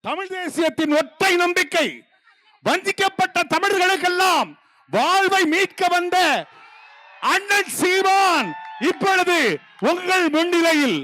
தமிழ் தேசியத்தின் ஒற்றை நம்பிக்கை. வஞ்சிக்கப்பட்ட தமிழர்களுக்கெல்லாம் வாழ்வை மீட்க வந்த அண்ணன் சீமான் இப்பொழுது உங்கள் முன்னிலையில்.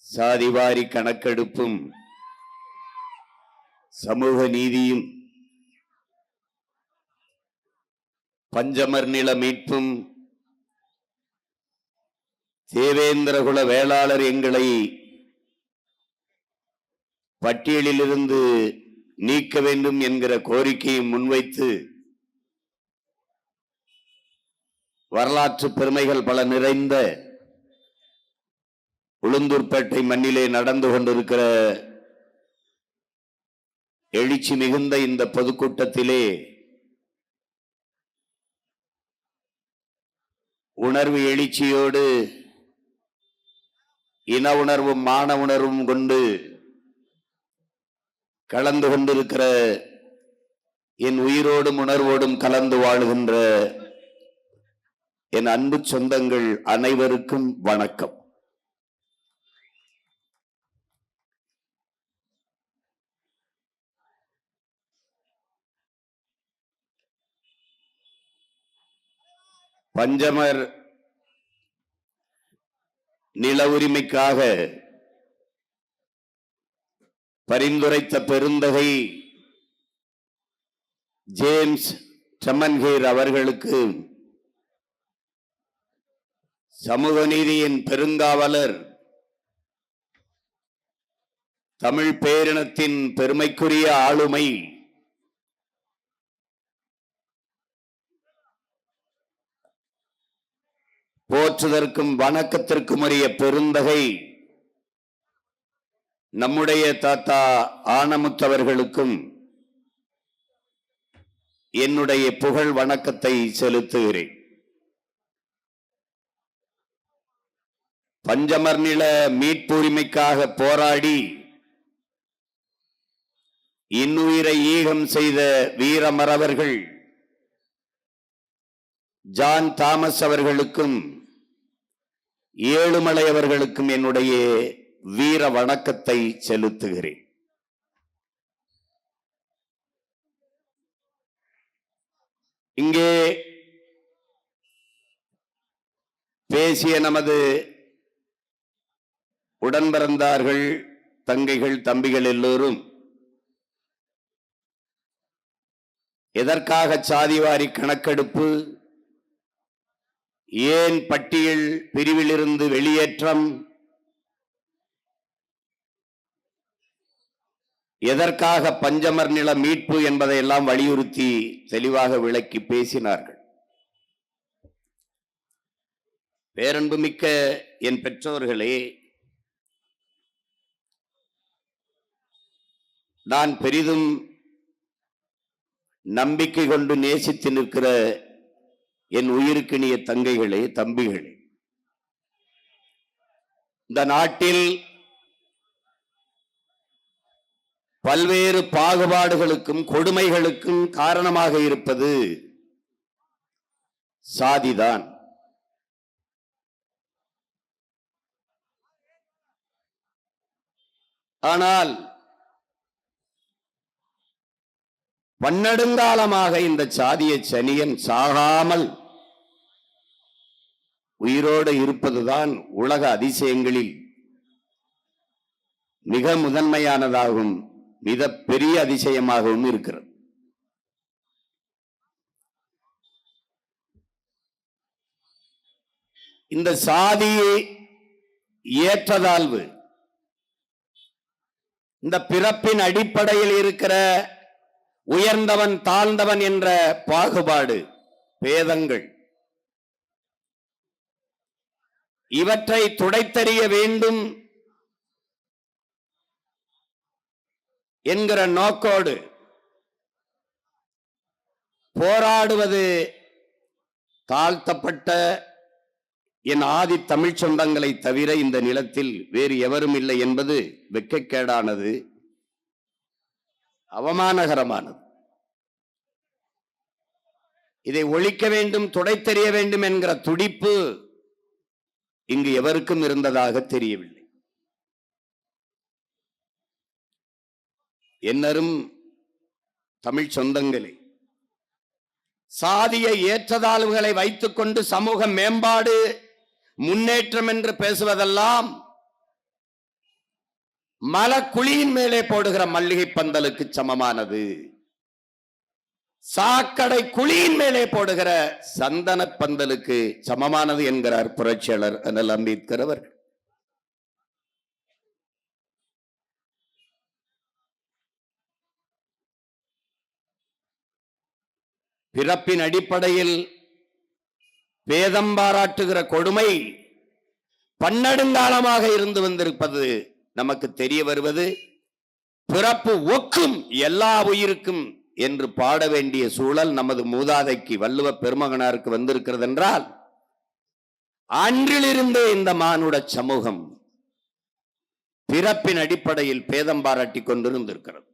சாதிவாரி கணக்கெடுப்பும் சமூக நீதியும் பஞ்சமர் நில மீட்பும் தேவேந்திரகுல வேளாளர் எங்களை பட்டியலிலிருந்து நீக்க வேண்டும் என்கிற கோரிக்கையை முன்வைத்து வரலாற்று பெருமைகள் பல நிறைந்த உளுந்தூர்பேட்டை மண்ணிலே நடந்து கொண்டிருக்கிற எழுச்சி மிகுந்த இந்த பொதுக்கூட்டத்திலே உணர்வு எழுச்சியோடு இன உணர்வும் மான உணர்வும் கொண்டு கலந்து கொண்டிருக்கிற என் உயிரோடும் உணர்வோடும் கலந்து வாழுகின்ற என் அன்பு சொந்தங்கள் அனைவருக்கும் வணக்கம். பஞ்சமர் நில உரிமைக்காக பரிந்துரைத்த பெருந்தகை ஜேம்ஸ் டமன்ஹேர் அவர்களுக்கு சமூக நீதியின் பெருங்காவலர், தமிழ் பேரினத்தின் பெருமைக்குரிய ஆளுமை, போற்றுதற்கும் வணக்கத்திற்கும் உரிய பெருந்தகை நம்முடைய தாத்தா ஆனமுத்தவர்களுக்கும் என்னுடைய புகழ் வணக்கத்தை செலுத்துகிறேன். பஞ்சமர் நில மீட்புரிமைக்காக போராடி இன்னுயிரை ஈகம் செய்த வீரமறவர்கள் ஜான் தாமஸ் அவர்களுக்கும் ஏழுமலை அவர்களுக்கும் என்னுடைய வீர வணக்கத்தை செலுத்துகிறேன். இங்கே பேசிய நமது உடன்பிறந்தார்கள், தங்கைகள், தம்பிகள் எல்லோரும் எதற்காக சாதிவாரி கணக்கெடுப்பு, ஏன் பட்டியல் பிரிவிலிருந்து வெளியேற்றம், எதற்காக பஞ்சமர் நில மீட்பு என்பதையெல்லாம் வலியுறுத்தி தெளிவாக விளக்கி பேசினார்கள். பேரன்புமிக்க என் பெற்றோர்களே, நான் பெரிதும் நம்பிக்கை கொண்டு நேசித்து நிற்கிற என் உயிருக்கினிய தங்கைகளே, தம்பிகளே, இந்த நாட்டில் பல்வேறு பாகுபாடுகளுக்கும் கொடுமைகளுக்கும் காரணமாக இருப்பது சாதிதான். ஆனால் பன்னெடுங்காலமாக இந்த சாதிய சனியன் சாகாமல் உயிரோடு இருப்பதுதான் உலக அதிசயங்களில் மிக முதன்மையானதாகவும் மிக பெரிய அதிசயமாகவும் இருக்கிறது. இந்த சாதியை ஏற்றதாழ்வு, இந்த பிறப்பின் அடிப்படையில் இருக்கிற உயர்ந்தவன் தாழ்ந்தவன் என்ற பாகுபாடு, பேதங்கள், இவற்றை துடைத்தறிய வேண்டும் என்கிற நோக்கோடு போராடுவது தாழ்த்தப்பட்ட என் ஆதி தமிழ் சொந்தங்களை தவிர இந்த நிலத்தில் வேறு எவரும் இல்லை என்பது வெட்கக்கேடானது, அவமானகரமானது. இதை ஒழிக்க வேண்டும், துடைத்தெறிய வேண்டும் என்கிற துடிப்பு இங்கு எவருக்கும் இருந்ததாக தெரியவில்லை. என்னரும் தமிழ் சொந்தங்களே, சாதிய ஏற்றத்தாழ்வுகளை வைத்துக் கொண்டு சமூக மேம்பாடு, முன்னேற்றம் என்று பேசுவதெல்லாம் மலக்குழியின் மேலே போடுகிற மல்லிகை பந்தலுக்கு சமமானது. சாக்கடை குழியின் மேலே போடுகிற சந்தன பந்தலுக்கு சமமானது என்கிறார் புரட்சியாளர் அண்ணல் அம்பேத்கர் அவர்கள். பிறப்பின் அடிப்படையில் பேதம் பாராட்டுகிற கொடுமை பன்னெடுங்காலமாக இருந்து வந்திருப்பது நமக்கு தெரிய வருவது, பிறப்பு ஒக்கும் எல்லா உயிருக்கும் என்று பாட வேண்டிய சூழல் நமது மூதாதைக்கு வள்ளுவ பெருமகனாருக்கு வந்திருக்கிறது என்றால், அன்றிலிருந்தே இந்த மானுட சமூகம் பிறப்பின் அடிப்படையில் பேதம் பாராட்டி கொண்டிருந்திருக்கிறது.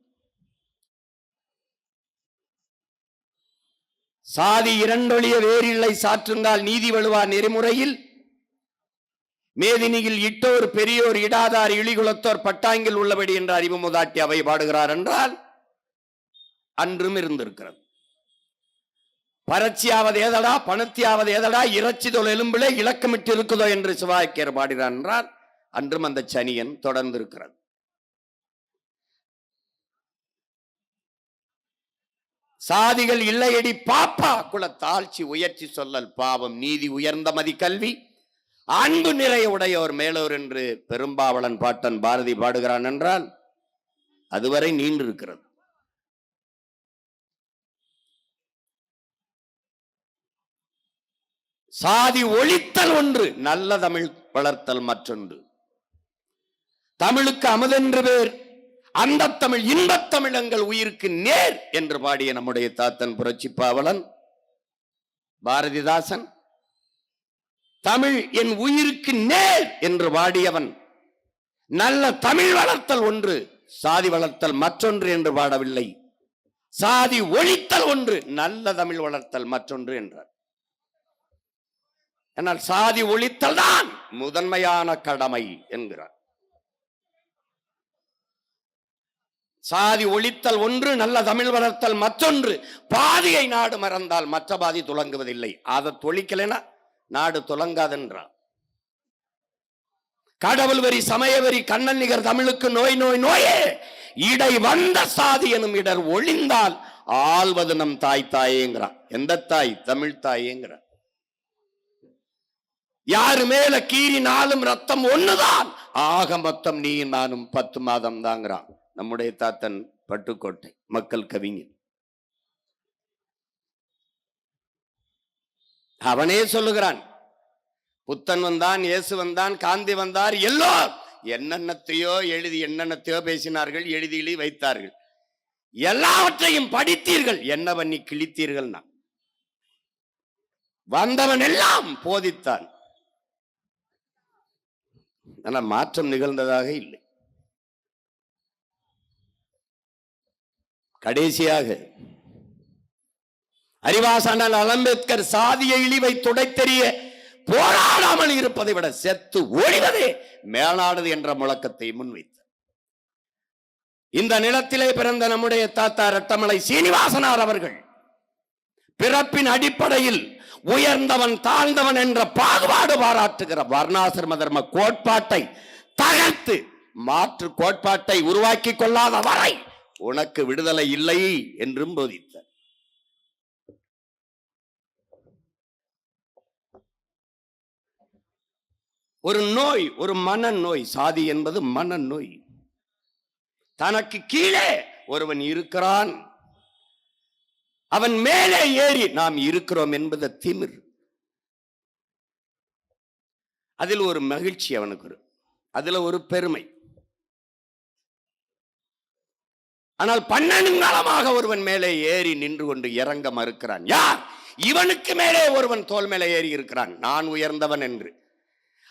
சாதி இரண்டொழிய வேறில்லை சாற்றுங்கால் நீதி வழுவா நெறிமுறையில் மேதினியில் இட்டோர் பெரியோர் இடாதார் இழிகுலத்தோர் பட்டாங்கில் உள்ளபடி என்ற அறிவு முதாட்டி அவை பாடுகிறார் என்றால் அன்றும் இருந்திருக்கிறது. பரட்சியாவது ஏதடா, பணத்தியாவது ஏதடா, இறைச்சி தொல் எலும்பிலே இலக்கமிட்டு இருக்குதோ என்று சிவாக்கியர் பாடுகிறார் என்றால் அன்றும் அந்த சனியன் தொடர்ந்து இருக்கிறது. சாதிகள் இல்லையடி பாப்பா குல தாழ்ச்சி உயர்ச்சி சொல்லல் பாவம் நீதி உயர்ந்த மதி கல்வி அன்பு நிறைய உடையோர் மேலோர் என்று பெரும்பாவளன் பாட்டன் பாரதி பாடுகிறான் என்றால் அதுவரை நீண்டிருக்கிறது. சாதி ஒழித்தல் ஒன்று, நல்ல தமிழ் வளர்த்தல் மற்றொன்று. தமிழுக்கு அமுதென்று பேர், அந்த தமிழ் இன்பத் தமிழங்கள் உயிருக்கு நேர் என்று பாடிய நம்முடைய தாத்தன் புரட்சி பாவலன் பாரதிதாசன், தமிழ் என் உயிருக்கு நேர் என்று பாடியவன் நல்ல தமிழ் வளர்த்தல் ஒன்று, சாதி வளர்த்தல் மற்றொன்று என்று பாடவில்லை. சாதி ஒழித்தல் ஒன்று, நல்ல தமிழ் வளர்த்தல் மற்றொன்று என்றார். ஆனால் சாதி ஒழித்தல் தான் முதன்மையான கடமை என்கிறார். சாதி ஒழித்தல் ஒன்று, நல்ல தமிழ் வளர்த்தல் மற்றொன்று. பாதியை நாடு மறந்தால் மற்ற பாதி துலங்குவதில்லை. அதை தொழிக்கலைன்னா நாடு துலங்காதென்றார். கடவுள் வரி, சமய வரி, கண்ணன் நிகர் தமிழுக்கு நோய் நோய் நோயே, இடை வந்த சாதி எனும் இடர் ஒழிந்தால் ஆள்வது நம் தாய் தாயேங்கிறான். எந்த தாய்? தமிழ் தாயேங்கிறான். யாரு மேல கீறி நாளும் ரத்தம் ஒண்ணுதான், ஆக மொத்தம் நீ நானும் 10 மாதம் தாங்கிறான் நம்முடைய தாத்தன் பட்டுக்கோட்டை மக்கள் கவிஞர். அவனே சொல்லுகிறான், புத்தன் வந்தான், இயேசு வந்தான், காந்தி வந்தார், எல்லோரும் என்னென்னத்தையோ எழுதி என்னென்னத்தையோ பேசினார்கள், எழுதியிலே வைத்தார்கள். எல்லாவற்றையும் படித்தீர்கள், என்ன பண்ணி கிழித்தீர்கள்? வந்தவன் எல்லாம் போதித்தான், ஆனால் மாற்றம் நிகழ்ந்ததாக இல்லை. கடைசியாக அறிவாசான அம்பேத்கர் சாதிய இழிவை துடைத்தெறிய போராடாமல் இருப்பதை விட செத்து ஒழிவதே மேலானது என்ற முழக்கத்தை முன்வைத்தார். இந்த நிலத்திலே பிறந்த நம்முடைய தாத்தா ரட்டமலை சீனிவாசனார் அவர்கள் பிறப்பின் அடிப்படையில் உயர்ந்தவன் தாழ்ந்தவன் என்ற பாகுபாடு பாராட்டுகிற வர்ணாசிரம தர்ம கோட்பாட்டை தகர்த்து மாற்று கோட்பாட்டை உருவாக்கி கொள்ளாத வரை உனக்கு விடுதலை இல்லை என்றும் போதித்தார். ஒரு நோய், ஒரு மனநோய். சாதி என்பது மனநோய். தனக்கு கீழே ஒருவன் இருக்கிறான், அவன் மேலே ஏறி நாம் இருக்கிறோம் என்பது திமிர். அதில் ஒரு மகிழ்ச்சி அவனுக்கு, அதுல ஒரு பெருமை. ஆனால் பன்னெடுங்காலமாக ஒருவன் மேலே ஏறி நின்று கொண்டு இறங்க மறுக்கிறான். யார்? இவனுக்கு மேலே ஒருவன் தோல் மேலே ஏறி இருக்கிறான், நான் உயர்ந்தவன் என்று.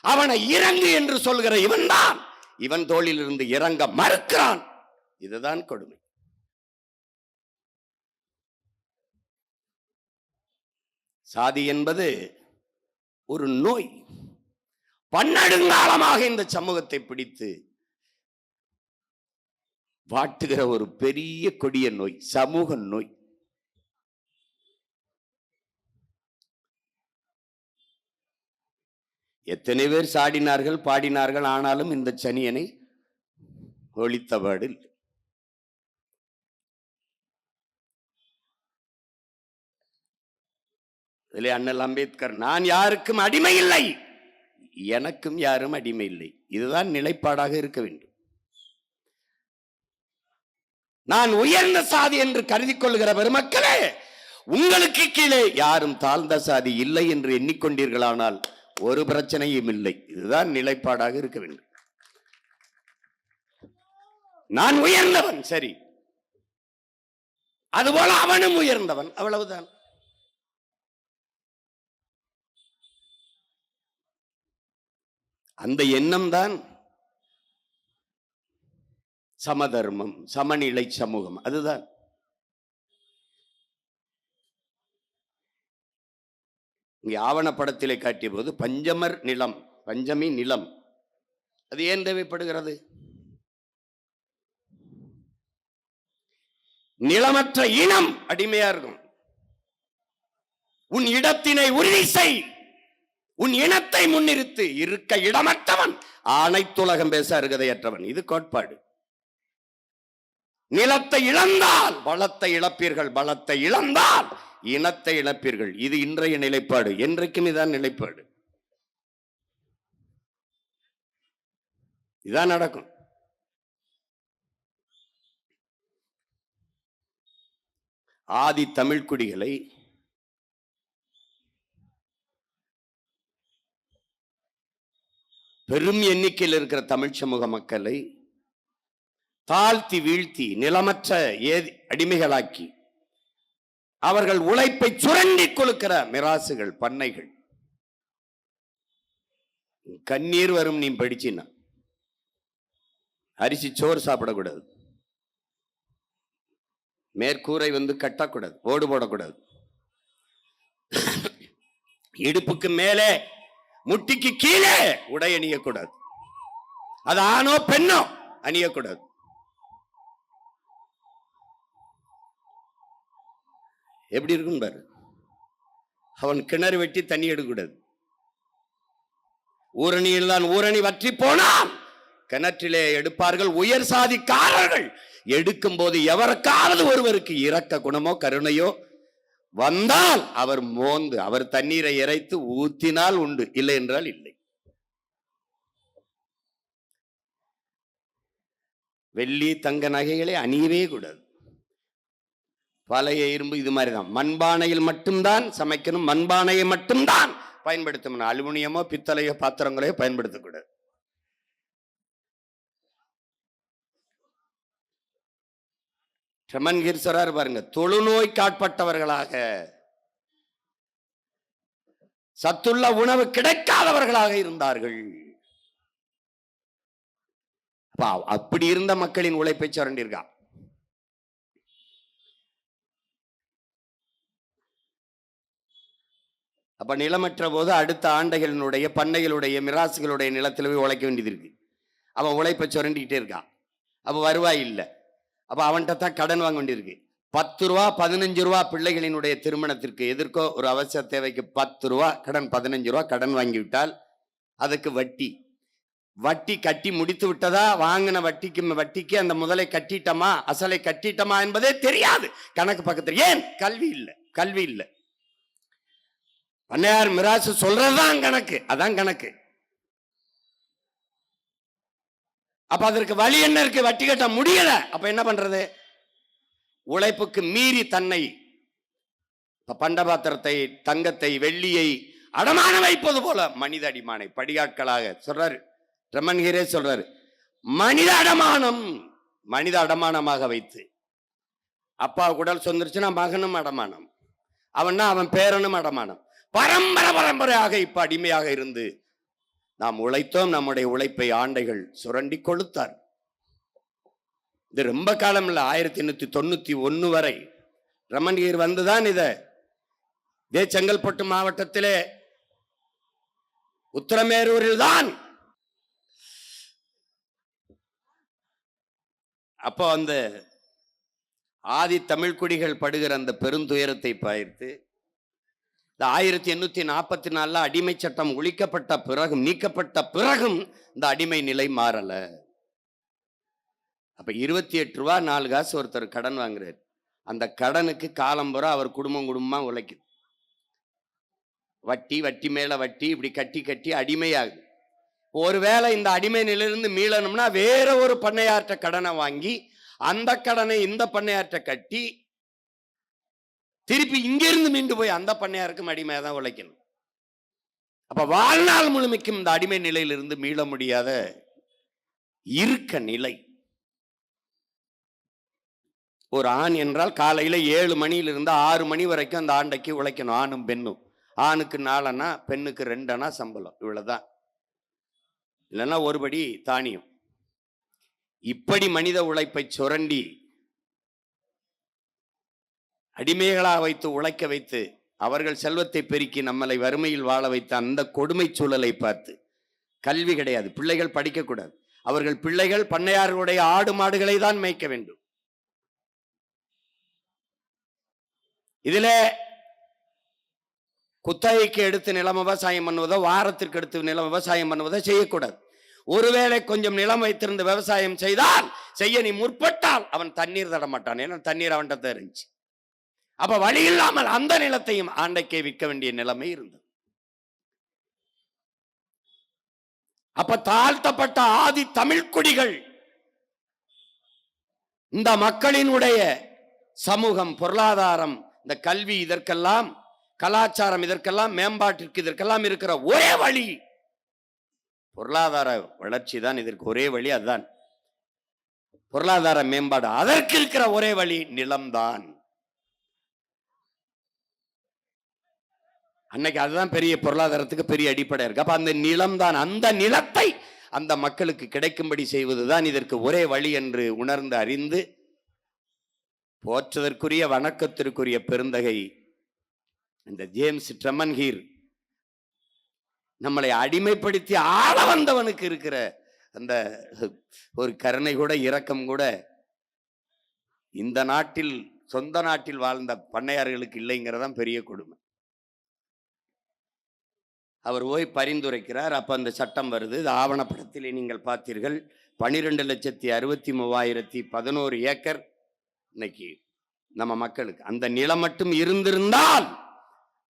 அவனை இறங்கு என்று சொல்கிற இவன் தான் இவன் தோளில் இருந்து இறங்க மறுக்கிறான். இதுதான் கொடுமை. சாதி என்பது ஒரு நோய். பன்னெடுங்காலமாக இந்த சமூகத்தை பிடித்து வாட்டுகிற ஒரு பெரிய கொடிய நோய், சமூக நோய். எத்தனை பேர் சாடினார்கள், பாடினார்கள், ஆனாலும் இந்த சனியனை ஒழித்தபாடு இல்லை. இதிலே அண்ணல் அம்பேத்கர், நான் யாருக்கும் அடிமை இல்லை, எனக்கும் யாரும் அடிமை இல்லை. இதுதான் நிலைப்பாடாக இருக்க வேண்டும். நான் உயர்ந்த சாதி என்று கருதி கொள்கிற பெருமக்களே, உங்களுக்கு கீழே யாரும் தாழ்ந்த சாதி இல்லை என்று எண்ணிக்கொண்டீர்களானால் ஒரு பிரச்சனையும் இல்லை. இதுதான் நிலைப்பாடாக இருக்க வேண்டும். நான் உயர்ந்தவன், சரி, அதுபோல அவனும் உயர்ந்தவன், அவ்வளவுதான். அந்த எண்ணம் தான் சமதர்மம், சமநிலை சமூகம். அதுதான் இங்கே ஆவணப்படத்திலே காட்டிய போது பஞ்சமர் நிலம், பஞ்சமி நிலம், அது ஏன் தேவைப்படுகிறது? நிலமற்ற இனம் அடிமையா இருக்கும். உன் இடத்தினை உறுதி செய், உன் இனத்தை முன்னிறுத்து. இருக்க இடமற்றவன் அனைத்துலகம் பேச அருகதையற்றவன். இது கோட்பாடு. நிலத்தை இழந்தால் வளத்தை இழப்பீர்கள், பலத்தை இழந்தால் இனத்தை இழப்பீர்கள். இது இன்றைய நிலைப்பாடு. என்றைக்கும் இதான் நிலைப்பாடு. இதான் நடக்கும். ஆதி தமிழ் குடிகளை பெரும் எண்ணிக்கையில் இருக்கிற தமிழ் சமூக மக்களை தாழ்த்தி வீழ்த்தி நிலமற்ற அடிமைகளாக்கி அவர்கள் உழைப்பை சுரண்டி கொழுக்கிற மிராசுகள், பண்ணைகள். கண்ணீர் வரும் நீ படிச்சின்னா. அரிசி சோறு சாப்பிடக்கூடாது, மேற்கூரை கட்டக்கூடாது, ஓடு போடக்கூடாது, இடுப்புக்கு மேலே முட்டிக்கு கீழே உடை அணியக்கூடாது, அது ஆணோ பெண்ணோ அணியக்கூடாது. எப்படி இருக்கும் பாரு. அவன் கிணறு வெட்டி தண்ணி எடுக்கக்கூடாது. ஊரணியில் தான் ஊரணி வற்றி போனால் கிணற்றிலே எடுப்பார்கள் உயர் சாதிக்காரர்கள். எடுக்கும் போது எவருக்காவது ஒருவருக்கு இரக்க குணமோ கருணையோ வந்தால் அவர் மோந்து அவர் தண்ணீரை இறைத்து ஊத்தினால் உண்டு, இல்லை என்றால் இல்லை. வெள்ளி தங்க நகைகளை அணியவே கூடாது. பழைய இரும்பு இது மாதிரிதான். மண்பானையில் மட்டும்தான் சமைக்கணும், மண்பானையை மட்டும்தான் பயன்படுத்தணும். அலுமினியமோ பித்தளையோ பாத்திரங்களையோ பயன்படுத்தக்கூடாது. ட்ரெமன்கீர் சொல்றாரு பாருங்க, தொழுநோய் காட்பட்டவர்களாக, சத்துள்ள உணவு கிடைக்காதவர்களாக இருந்தார்கள். அப்படி இருந்த மக்களின் உழைப்பை சுரண்டிருக்கா. அப்ப நிலமற்ற போது அடுத்த ஆண்டைகளினுடைய பண்ணைகளுடைய மிராசுகளுடைய நிலத்தில் போய் உழைக்க வேண்டியது இருக்கு. அவன் உழைப்பை சுரண்டிக்கிட்டே இருக்கான். அப்ப வருவாய் இல்லை. அப்ப அவன்கிட்ட தான் கடன் வாங்க வேண்டியிருக்கு. 10 ரூபா 15 ரூபா பிள்ளைகளினுடைய திருமணத்திற்கு எதற்கோ ஒரு அவசர தேவைக்கு 10 ரூபா கடன், 15 ரூபா கடன் வாங்கிவிட்டால் அதுக்கு வட்டி. வட்டி கட்டி முடித்து விட்டதா, வாங்கின வட்டிக்கு அந்த முதலை கட்டிட்டமா அசலை கட்டிட்டமா என்பதே தெரியாது கணக்கு பக்கத்தில். ஏன்? கல்வி இல்லை, கல்வி இல்லை. பண்ணையார் மிராசு சொல்றதுதான் கணக்கு, அதான் கணக்கு. அப்ப அதற்கு வழி என்ன இருக்கு? வட்டி கட்ட முடியல. அப்ப என்ன பண்றது? உழைப்புக்கு மீறி தன்னை பண்டபாத்திரத்தை, தங்கத்தை, வெள்ளியை அடமான வைப்பது போல மனித அடிமானை படியாட்களாக சொல்றாரு. ட்ரெமன்கீரே சொல்றாரு, மனித அடமானம், மனித அடமானமாக வைத்து அப்பா உடல் சொந்துருச்சுன்னா மகனும் அடமானம், அவன்னா அவன் பேரனும் அடமானம். பரம்பரை பரம்பரையாக இப்ப அடிமையாக இருந்து நாம் உழைத்தோம். நம்முடைய உழைப்பை ஆண்டைகள் சுரண்டி கொளுத்தார். இது ரொம்ப காலம் இல்ல, 1891 வரை ரமன்கீர் வந்துதான் இதே செங்கல்பட்டு மாவட்டத்திலே உத்தரமேரூரில் தான் அப்போ அந்த ஆதி தமிழ் குடிகள் படுகிற அந்த பெருந்துயரத்தை பார்த்து இந்த 1844 அடிமை சட்டம் ஒழிக்கப்பட்ட பிறகும் நீக்கப்பட்ட பிறகும் இந்த அடிமை நிலை மாறல. அப்ப 28 ரூபா 4 காசு ஒருத்தர் கடன் வாங்குறாரு. அந்த கடனுக்கு காலம்புறம் அவர் குடும்பமா உழைக்குது. வட்டி வட்டி மேல வட்டி இப்படி கட்டி கட்டி அடிமையாகுது. ஒருவேளை இந்த அடிமை நிலையிலிருந்து மீளணும்னா வேற ஒரு பண்ணையாற்ற கடனை வாங்கி அந்த கடனை இந்த பண்ணையாற்ற கட்டி திருப்பி இங்கிருந்து மீண்டு போய் அந்த பண்ணையாருக்கும் அடிமையா தான் உழைக்கணும். அப்ப வாழ்நாள் முழுமைக்கும் இந்த அடிமை நிலையிலிருந்து மீள முடியாத இருக்க நிலை. ஒரு ஆண் என்றால் காலையில 7 மணியிலிருந்து 6 மணி வரைக்கும் அந்த ஆண்டைக்கு உழைக்கணும், ஆணும் பெண்ணும். ஆணுக்கு 4 அணா, பெண்ணுக்கு 2 அணா சம்பளம், இவ்வளவுதான். இல்லைன்னா ஒருபடி தானியம். இப்படி மனித உழைப்பை சுரண்டி அடிமைகளாக வைத்து உழைக்க வைத்து அவர்கள் செல்வத்தை பெருக்கி நம்மளை வறுமையில் வாழ வைத்த அந்த கொடுமை சூழலை பார்த்து கல்வி கிடையாது, பிள்ளைகள் படிக்க கூடாது. அவர்கள் பிள்ளைகள் பண்ணையார்களுடைய ஆடு மாடுகளை தான் மேய்க்க வேண்டும். இதுல குத்தகைக்கு எடுத்து நிலம் விவசாயம் பண்ணுவதோ வாரத்திற்கு எடுத்து நிலம் விவசாயம் பண்ணுவதோ செய்யக்கூடாது. ஒருவேளை கொஞ்சம் நிலம் வைத்திருந்து விவசாயம் செய்ய நீ முற்பட்டால் அவன் தண்ணீர் தட மாட்டான், ஏன்னா தண்ணீர் அவன்கிட்ட இருந்துச்சு. அப்ப வழி இல்லாமல் அந்த நிலத்தையும் ஆண்டைக்கே விற்க வேண்டிய நிலைமை இருந்தது. அப்ப தாழ்த்தப்பட்ட ஆதி தமிழ் குடிகள் இந்த மக்களினுடைய சமூகம், பொருளாதாரம், இந்த கல்வி, இதற்கெல்லாம் கலாச்சாரம், இதற்கெல்லாம் மேம்பாட்டிற்கு இதற்கெல்லாம் இருக்கிற ஒரே வழி பொருளாதார வளர்ச்சி தான். இதற்கு ஒரே வழி அதுதான், பொருளாதார மேம்பாடு. அதற்கு இருக்கிற ஒரே வழி நிலம்தான். அன்னைக்கு அதுதான் பெரிய பொருளாதாரத்துக்கு பெரிய அடிப்படை இருக்கு. அப்ப அந்த நிலம்தான், அந்த நிலத்தை அந்த மக்களுக்கு கிடைக்கும்படி செய்வதுதான் இதற்கு ஒரே வழி என்று உணர்ந்து அறிந்து போற்றுவதற்குரிய வணக்கத்திற்குரிய பெருந்தகை இந்த ஜேம்ஸ் ட்ரெமன்ஹீர் நம்மளை அடிமைப்படுத்தி ஆள வந்தவனுக்கு இருக்கிற அந்த ஒரு கருணை கூட இரக்கம் கூட இந்த நாட்டில், சொந்த நாட்டில் வாழ்ந்த பண்ணையார்களுக்கு இல்லைங்கிறதான் பெரிய கொடுமை. அவர் போய் பரிந்துரைக்கிறார். அப்ப அந்த சட்டம் வருது. இது ஆவணப்படத்திலே நீங்கள் பார்த்தீர்கள். 12,63,011 ஏக்கர் இன்னைக்கு நம்ம மக்களுக்கு. அந்த நிலம் மட்டும் இருந்திருந்தால்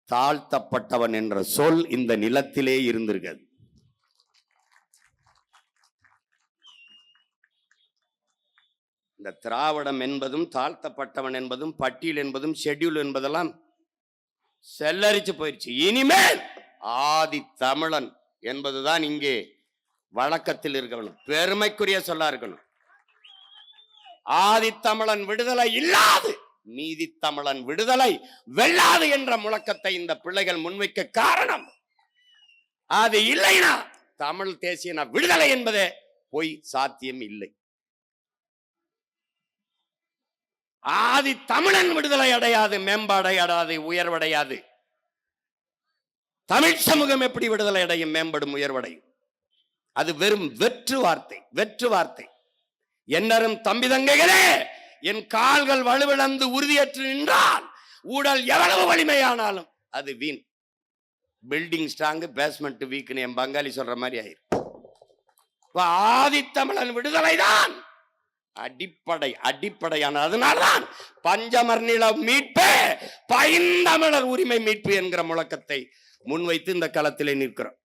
தாழ்த்தப்பட்டவன் என்ற சொல் இந்த நிலத்திலே இருந்திருக்கிறது. இந்த திராவிடம் என்பதும் தாழ்த்தப்பட்டவன் என்பதும் பட்டியல் என்பதும் ஷெட்யூல் என்பதெல்லாம் செல்லரிச்சு போயிடுச்சு. இனிமேல் ஆதி தமிழன் என்பதுதான் இங்கே வழக்கத்தில் இருக்கணும், பெருமைக்குரிய சொல்லா இருக்கணும். ஆதி தமிழன் விடுதலை இல்லாது நீதி தமிழன் விடுதலை வெல்லாது என்ற முழக்கத்தை இந்த பிள்ளைகள் முன்வைக்க காரணம், அது இல்லைனா தமிழ் தேசிய விடுதலை என்பதே பொய், சாத்தியம் இல்லை. ஆதி தமிழன் விடுதலை அடையாது, மேம்பாடு அடையாது, உயர்வடையாது. தமிழ் சமூகம் எப்படி விடுதலை அடையும், மேம்படும், உயர்வடையும்? அது வெறும் வெற்று வார்த்தை, வெற்று வார்த்தை. என்னரும் தம்பி தங்கைகளே, என் கால்கள் வலுவிழந்து உறுதியற்று நின்றால் ஊழல் எவ்வளவு வலிமையானாலும் அது வீண். பில்டிங் ஸ்ட்ராங், பேஸ்மெண்ட் வீக்னு என் பங்காளி சொல்ற மாதிரி ஆயிரும். ஆதித்தமிழன் விடுதலை தான் அடிப்படை, அடிப்படையான. அதனால்தான் பஞ்சமர் நில மீட்பே பைந்தமிழர் உரிமை மீட்பு என்கிற முழக்கத்தை முன்வைத்து இந்த களத்திலே நிற்கிறோம்.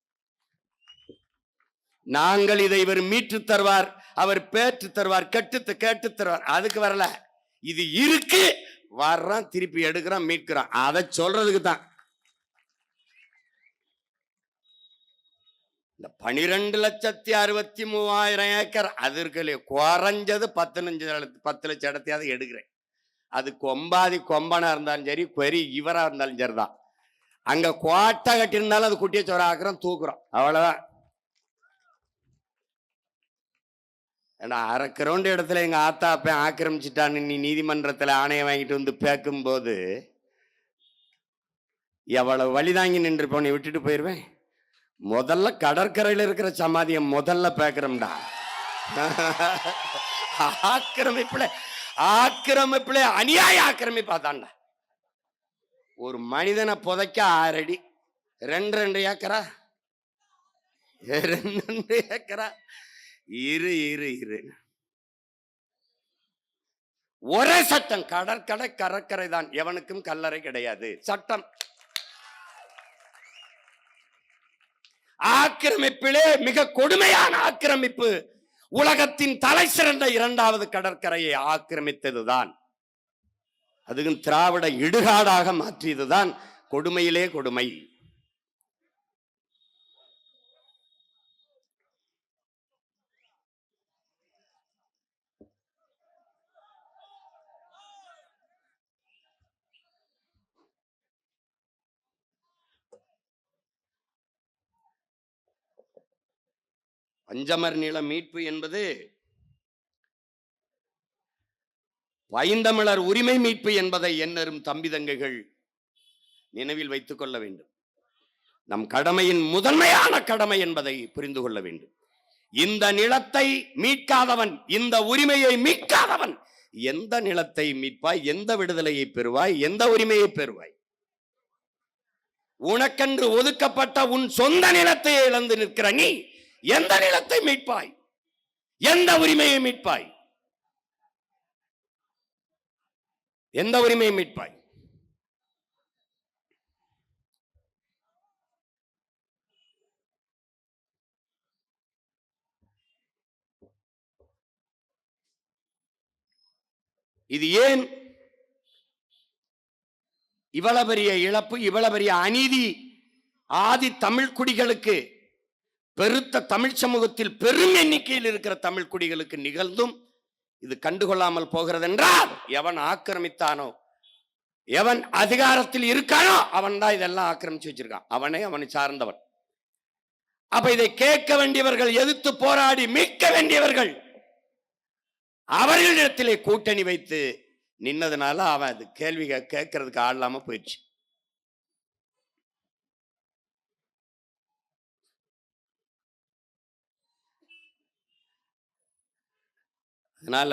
நாங்கள் இதை இவர் மீட்டு தருவார், அவர் பேற்று தருவார், கேட்டு தருவார், அதுக்கு வரல. இது இருக்கு, வர்றோம், திருப்பி எடுக்கிறோம், மீட்கிறோம், அதை சொல்றதுக்கு தான். இந்த 12,63,000 ஏக்கர் அது இருக்கு, குறைஞ்சது 10 லட்சம் இடத்தையாவது எடுக்கிறேன். அது கொம்பாதி கொம்பனா இருந்தாலும் சரி, பெரிய இவரா இருந்தாலும் சரிதான். அங்க கோட்டை கட்டியிருந்தாலும் அது குட்டியை சோற ஆக்குறோம், தூக்குறோம், அவ்வளவுதான். ஏன்னா அரை கிரவுண்ட் இடத்துல எங்க ஆத்தா அப்ப ஆக்கிரமிச்சுட்டான்னு நீ நீதிமன்றத்துல ஆணையம் வாங்கிட்டு வந்து பேக்கும் போது எவ்வளவு வழிதாங்கி நின்று போனை விட்டுட்டு போயிருவேன். முதல்ல கடற்கரையில் இருக்கிற சமாதியை முதல்ல பேக்கிறோம்டா. ஆக்கிரமிப்புல அநியாய ஆக்கிரமிப்பாதான்டா. ஒரு மனிதனை புதைக்க 6 அடி, 2 ஏக்கரா, 2 ஏக்கரா. இரு ஒரே சட்டம், கடற்கரை தான், எவனுக்கும் கல்லறை கிடையாது சட்டம். ஆக்கிரமிப்பிலே மிக கொடுமையான ஆக்கிரமிப்பு உலகத்தின் தலை சிறந்த 2வது கடற்கரையை ஆக்கிரமித்ததுதான். அதுவும் திராவிட இடுகாடாக மாற்றியதுதான் கொடுமையிலே கொடுமை. பஞ்சமர் நில மீட்பு என்பது பைந்தமிழர் உரிமை மீட்பு என்பதை எண்ணரும் தம்பி தங்கைகள் நினைவில் வைத்துக் கொள்ள வேண்டும். நம் கடமையின் முதன்மையான கடமை என்பதை புரிந்து கொள்ள வேண்டும். இந்த நிலத்தை மீட்காதவன், இந்த உரிமையை மீட்காதவன் எந்த நிலத்தை மீட்பாய்? எந்த விடுதலையை பெறுவாய்? எந்த உரிமையை பெறுவாய்? உனக்கென்று ஒதுக்கப்பட்ட உன் சொந்த நிலத்தை இழந்து நிற்கிற நீ எந்த நிலத்தை மீட்பாய்? எந்த உரிமையை மீட்பாய்? எந்த உரிமையை மீட்பாய்? இது ஏன் இவ்வளவு பெரிய இழப்பு, இவ்வளவு பெரிய அநீதி ஆதி தமிழ் குடிகளுக்கு, பெருத்த தமிழ் சமூகத்தில் பெரும் எண்ணிக்கையில் இருக்கிற தமிழ் குடிகளுக்கு நிகழ்ந்தும் இது கண்டுகொள்ளாமல் போகிறது என்றால், எவன் ஆக்கிரமித்தானோ, எவன் அதிகாரத்தில் இருக்கானோ அவன் தான் இதெல்லாம் ஆக்கிரமிச்சு வச்சிருக்கான். அவனை சார்ந்தவன். அப்ப இதை கேட்க வேண்டியவர்கள், எதிர்த்து போராடி மீட்க வேண்டியவர்கள் அவர்களிடத்திலே கூட்டணி வைத்து நின்னதுனால அவன் அது கேள்வி கேட்கறதுக்கு ஆள் இல்லாம போயிடுச்சு. அதனால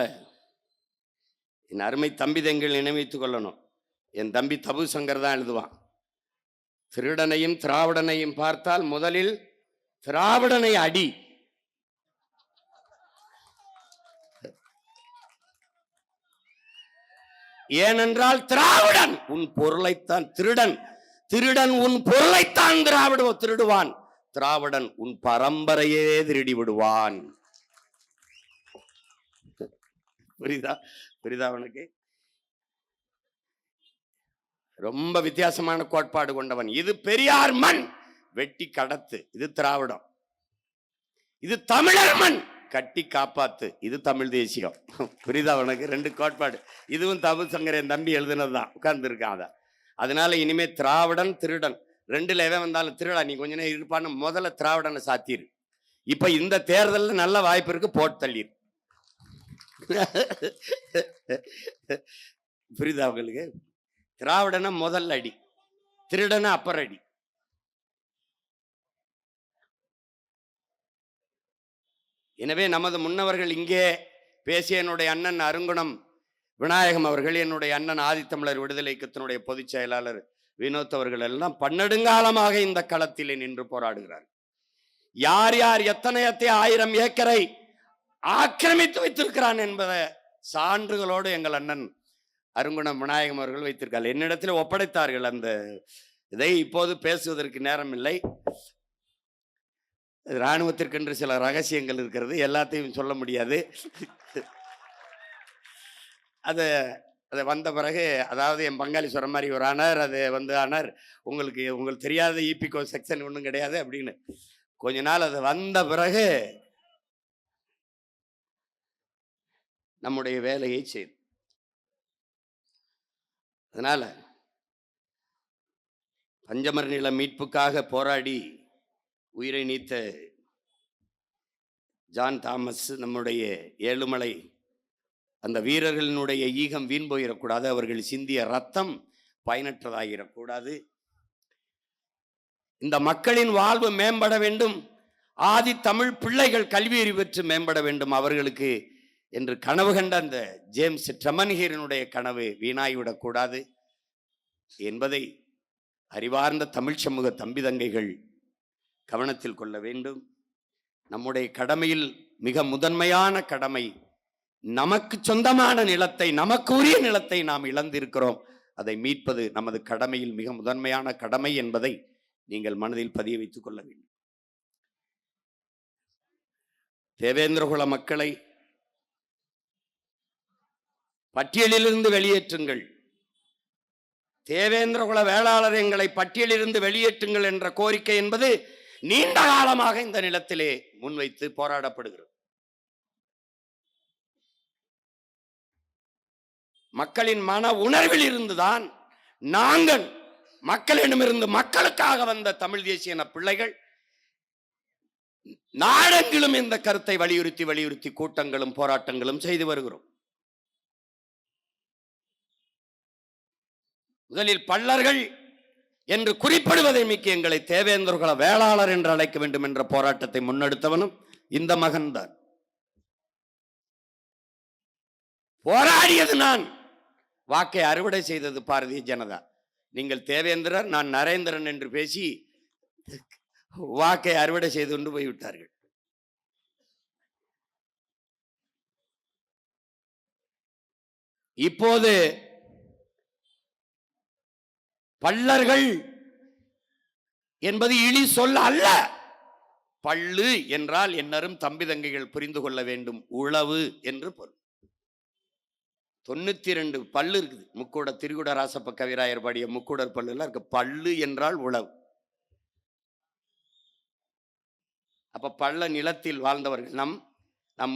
என் அருமை தம்பி தங்கள் நினைவைத்துக் கொள்ளணும். என் தம்பி தபு சங்கர் தான் எழுதுவான், திருடனையும் திராவிடனையும் பார்த்தால் முதலில் திராவிடனை அடி. ஏனென்றால் திராவிடன் உன் பொருளைத்தான் திருடன் உன் பொருளைத்தான் திருடுவான். திராவிடன் உன் பரம்பரையே திருடி விடுவான். புரியுதா அவனுக்கு? ரொம்ப வித்தியாசமான கோட்பாடு கொண்டவன். இது பெரியார் மண், வெட்டி கடத்து, இது திராவிடம். இது தமிழர் மண், கட்டி காப்பாத்து, இது தமிழ் தேசியம். புரியுதா அவனுக்கு? 2 கோட்பாடு. இதுவும் தபு சங்கர் என் தம்பி எழுதுனதுதான், உட்கார்ந்து இருக்கான். அதனால இனிமே திராவிடன் திருடன் 2ல எவன் வந்தாலும் திருடா நீ கொஞ்ச நேரம் இருப்பான்னு முதல்ல திராவிடனை சாத்திரு. இப்ப இந்த தேர்தலில் நல்ல வாய்ப்பு இருக்கு, போட்டு தள்ளிரு. புரியுதா அவங்களுக்கு? திராவிடனை முதல் அடி, திருடனை அப்புறம் அடி. எனவே நமது முன்னவர்கள் இங்கே பேசிய என்னுடைய அண்ணன் அருங்குணம் விநாயகம் அவர்கள், என்னுடைய அண்ணன் ஆதித்தமிழர் விடுதலை இயக்கத்தினுடைய பொதுச் செயலாளர் வினோத் அவர்கள் எல்லாம் பன்னெடுங்காலமாக இந்த களத்திலே நின்று போராடுகிறார். யார் யார் எத்தனை 1000 ஏக்கரை ஆக்கிரமித்து வைத்திருக்கிறான் என்பதை சான்றுகளோடு எங்கள் அண்ணன் அருங்குணம் விநாயகம் அவர்கள் வைத்திருக்கார்கள். என்னிடத்தில் ஒப்படைத்தார்கள். அந்த இதை இப்போது பேசுவதற்கு நேரம் இல்லை. இராணுவத்திற்கென்று சில ரகசியங்கள் இருக்கிறது, எல்லாத்தையும் சொல்ல முடியாது. அது வந்த பிறகு, அதாவது என் பங்காளி சொல்ற மாதிரி ஒரு ஆனார், அது ஆனார் உங்களுக்கு தெரியாத இபிகோ செக்ஷன் ஒன்றும் கிடையாது அப்படின்னு. கொஞ்ச நாள் அது வந்த பிறகு நம்முடைய வேலையை செய்து அதனால பஞ்சமர் நில மீட்புக்காக போராடி உயிரை நீத்த ஜான் தாமஸ், நம்முடைய ஏழுமலை, அந்த வீரர்களினுடைய ஈகம் வீண் போயிடக்கூடாது. அவர்கள் சிந்திய ரத்தம் பயனற்றதாகிடக்கூடாது. இந்த மக்களின் வாழ்வு மேம்பட வேண்டும். ஆதி தமிழ் பிள்ளைகள் கல்வி அறிவு பெற்று மேம்பட வேண்டும் அவர்களுக்கு என்று கனவு கண்ட அந்த ஜேம்ஸ் ட்ரெமன்ஹீரனுடைய கனவு வீணாகிவிடக்கூடாது என்பதை அறிவார்ந்த தமிழ் சமூக தம்பி தங்கைகள் கவனத்தில் கொள்ள வேண்டும். நம்முடைய கடமையில் மிக முதன்மையான கடமை, நமக்கு சொந்தமான நிலத்தை, நமக்கு உரிய நிலத்தை நாம் இழந்திருக்கிறோம். அதை மீட்பது நமது கடமையில் மிக முதன்மையான கடமை என்பதை நீங்கள் மனதில் பதிய வைத்துக் கொள்ள வேண்டும். தேவேந்திரகுல மக்களை பட்டியலிலிருந்து வெளியேற்றுங்கள், தேவேந்திரகுல வேளாளர் எங்களை பட்டியலிலிருந்து வெளியேற்றுங்கள் என்ற கோரிக்கை என்பது நீண்ட காலமாக இந்த நிலத்திலே முன்வைத்து போராடப்படுகிறது. மக்களின் மன உணர்வில் இருந்துதான் நாங்கள் மக்களிடமிருந்து மக்களுக்காக வந்த தமிழ் தேசிய பிள்ளைகள் நாடெங்கிலும் இந்த கருத்தை வலியுறுத்தி கூட்டங்களும் போராட்டங்களும் செய்து வருகிறோம். முதலில் பள்ளர்கள் என்று குறிப்பிடுவதை மிக்க எங்களை தேவேந்திரகுல வேளாளர் என்று அழைக்க வேண்டும் என்ற போராட்டத்தை முன்னெடுத்தவனும் இந்த மகன்தான். போராடியது நான், வாக்கை அறுவடை செய்தது பாரதிய ஜனதா. நீங்கள் தேவேந்திரர், நான் நரேந்திரன் என்று பேசி வாக்கை அறுவடை செய்து கொண்டு போய்விட்டார்கள். இப்போது பள்ளர்கள் என்பது இழி சொல்ல அல்ல. பள்ளு என்றால் என்னரும் தம்பி தங்கைகள் புரிந்து கொள்ள வேண்டும், உழவு என்று பொருள். 92 பல்லு இருக்குது. முக்கூட திரிகுட ராசப்ப கவிராயர் பாடிய முக்கூடர் பல்லுலாம் இருக்கு. பல்லு என்றால் உழவு. அப்ப பள்ள நிலத்தில் வாழ்ந்தவர்கள் நம்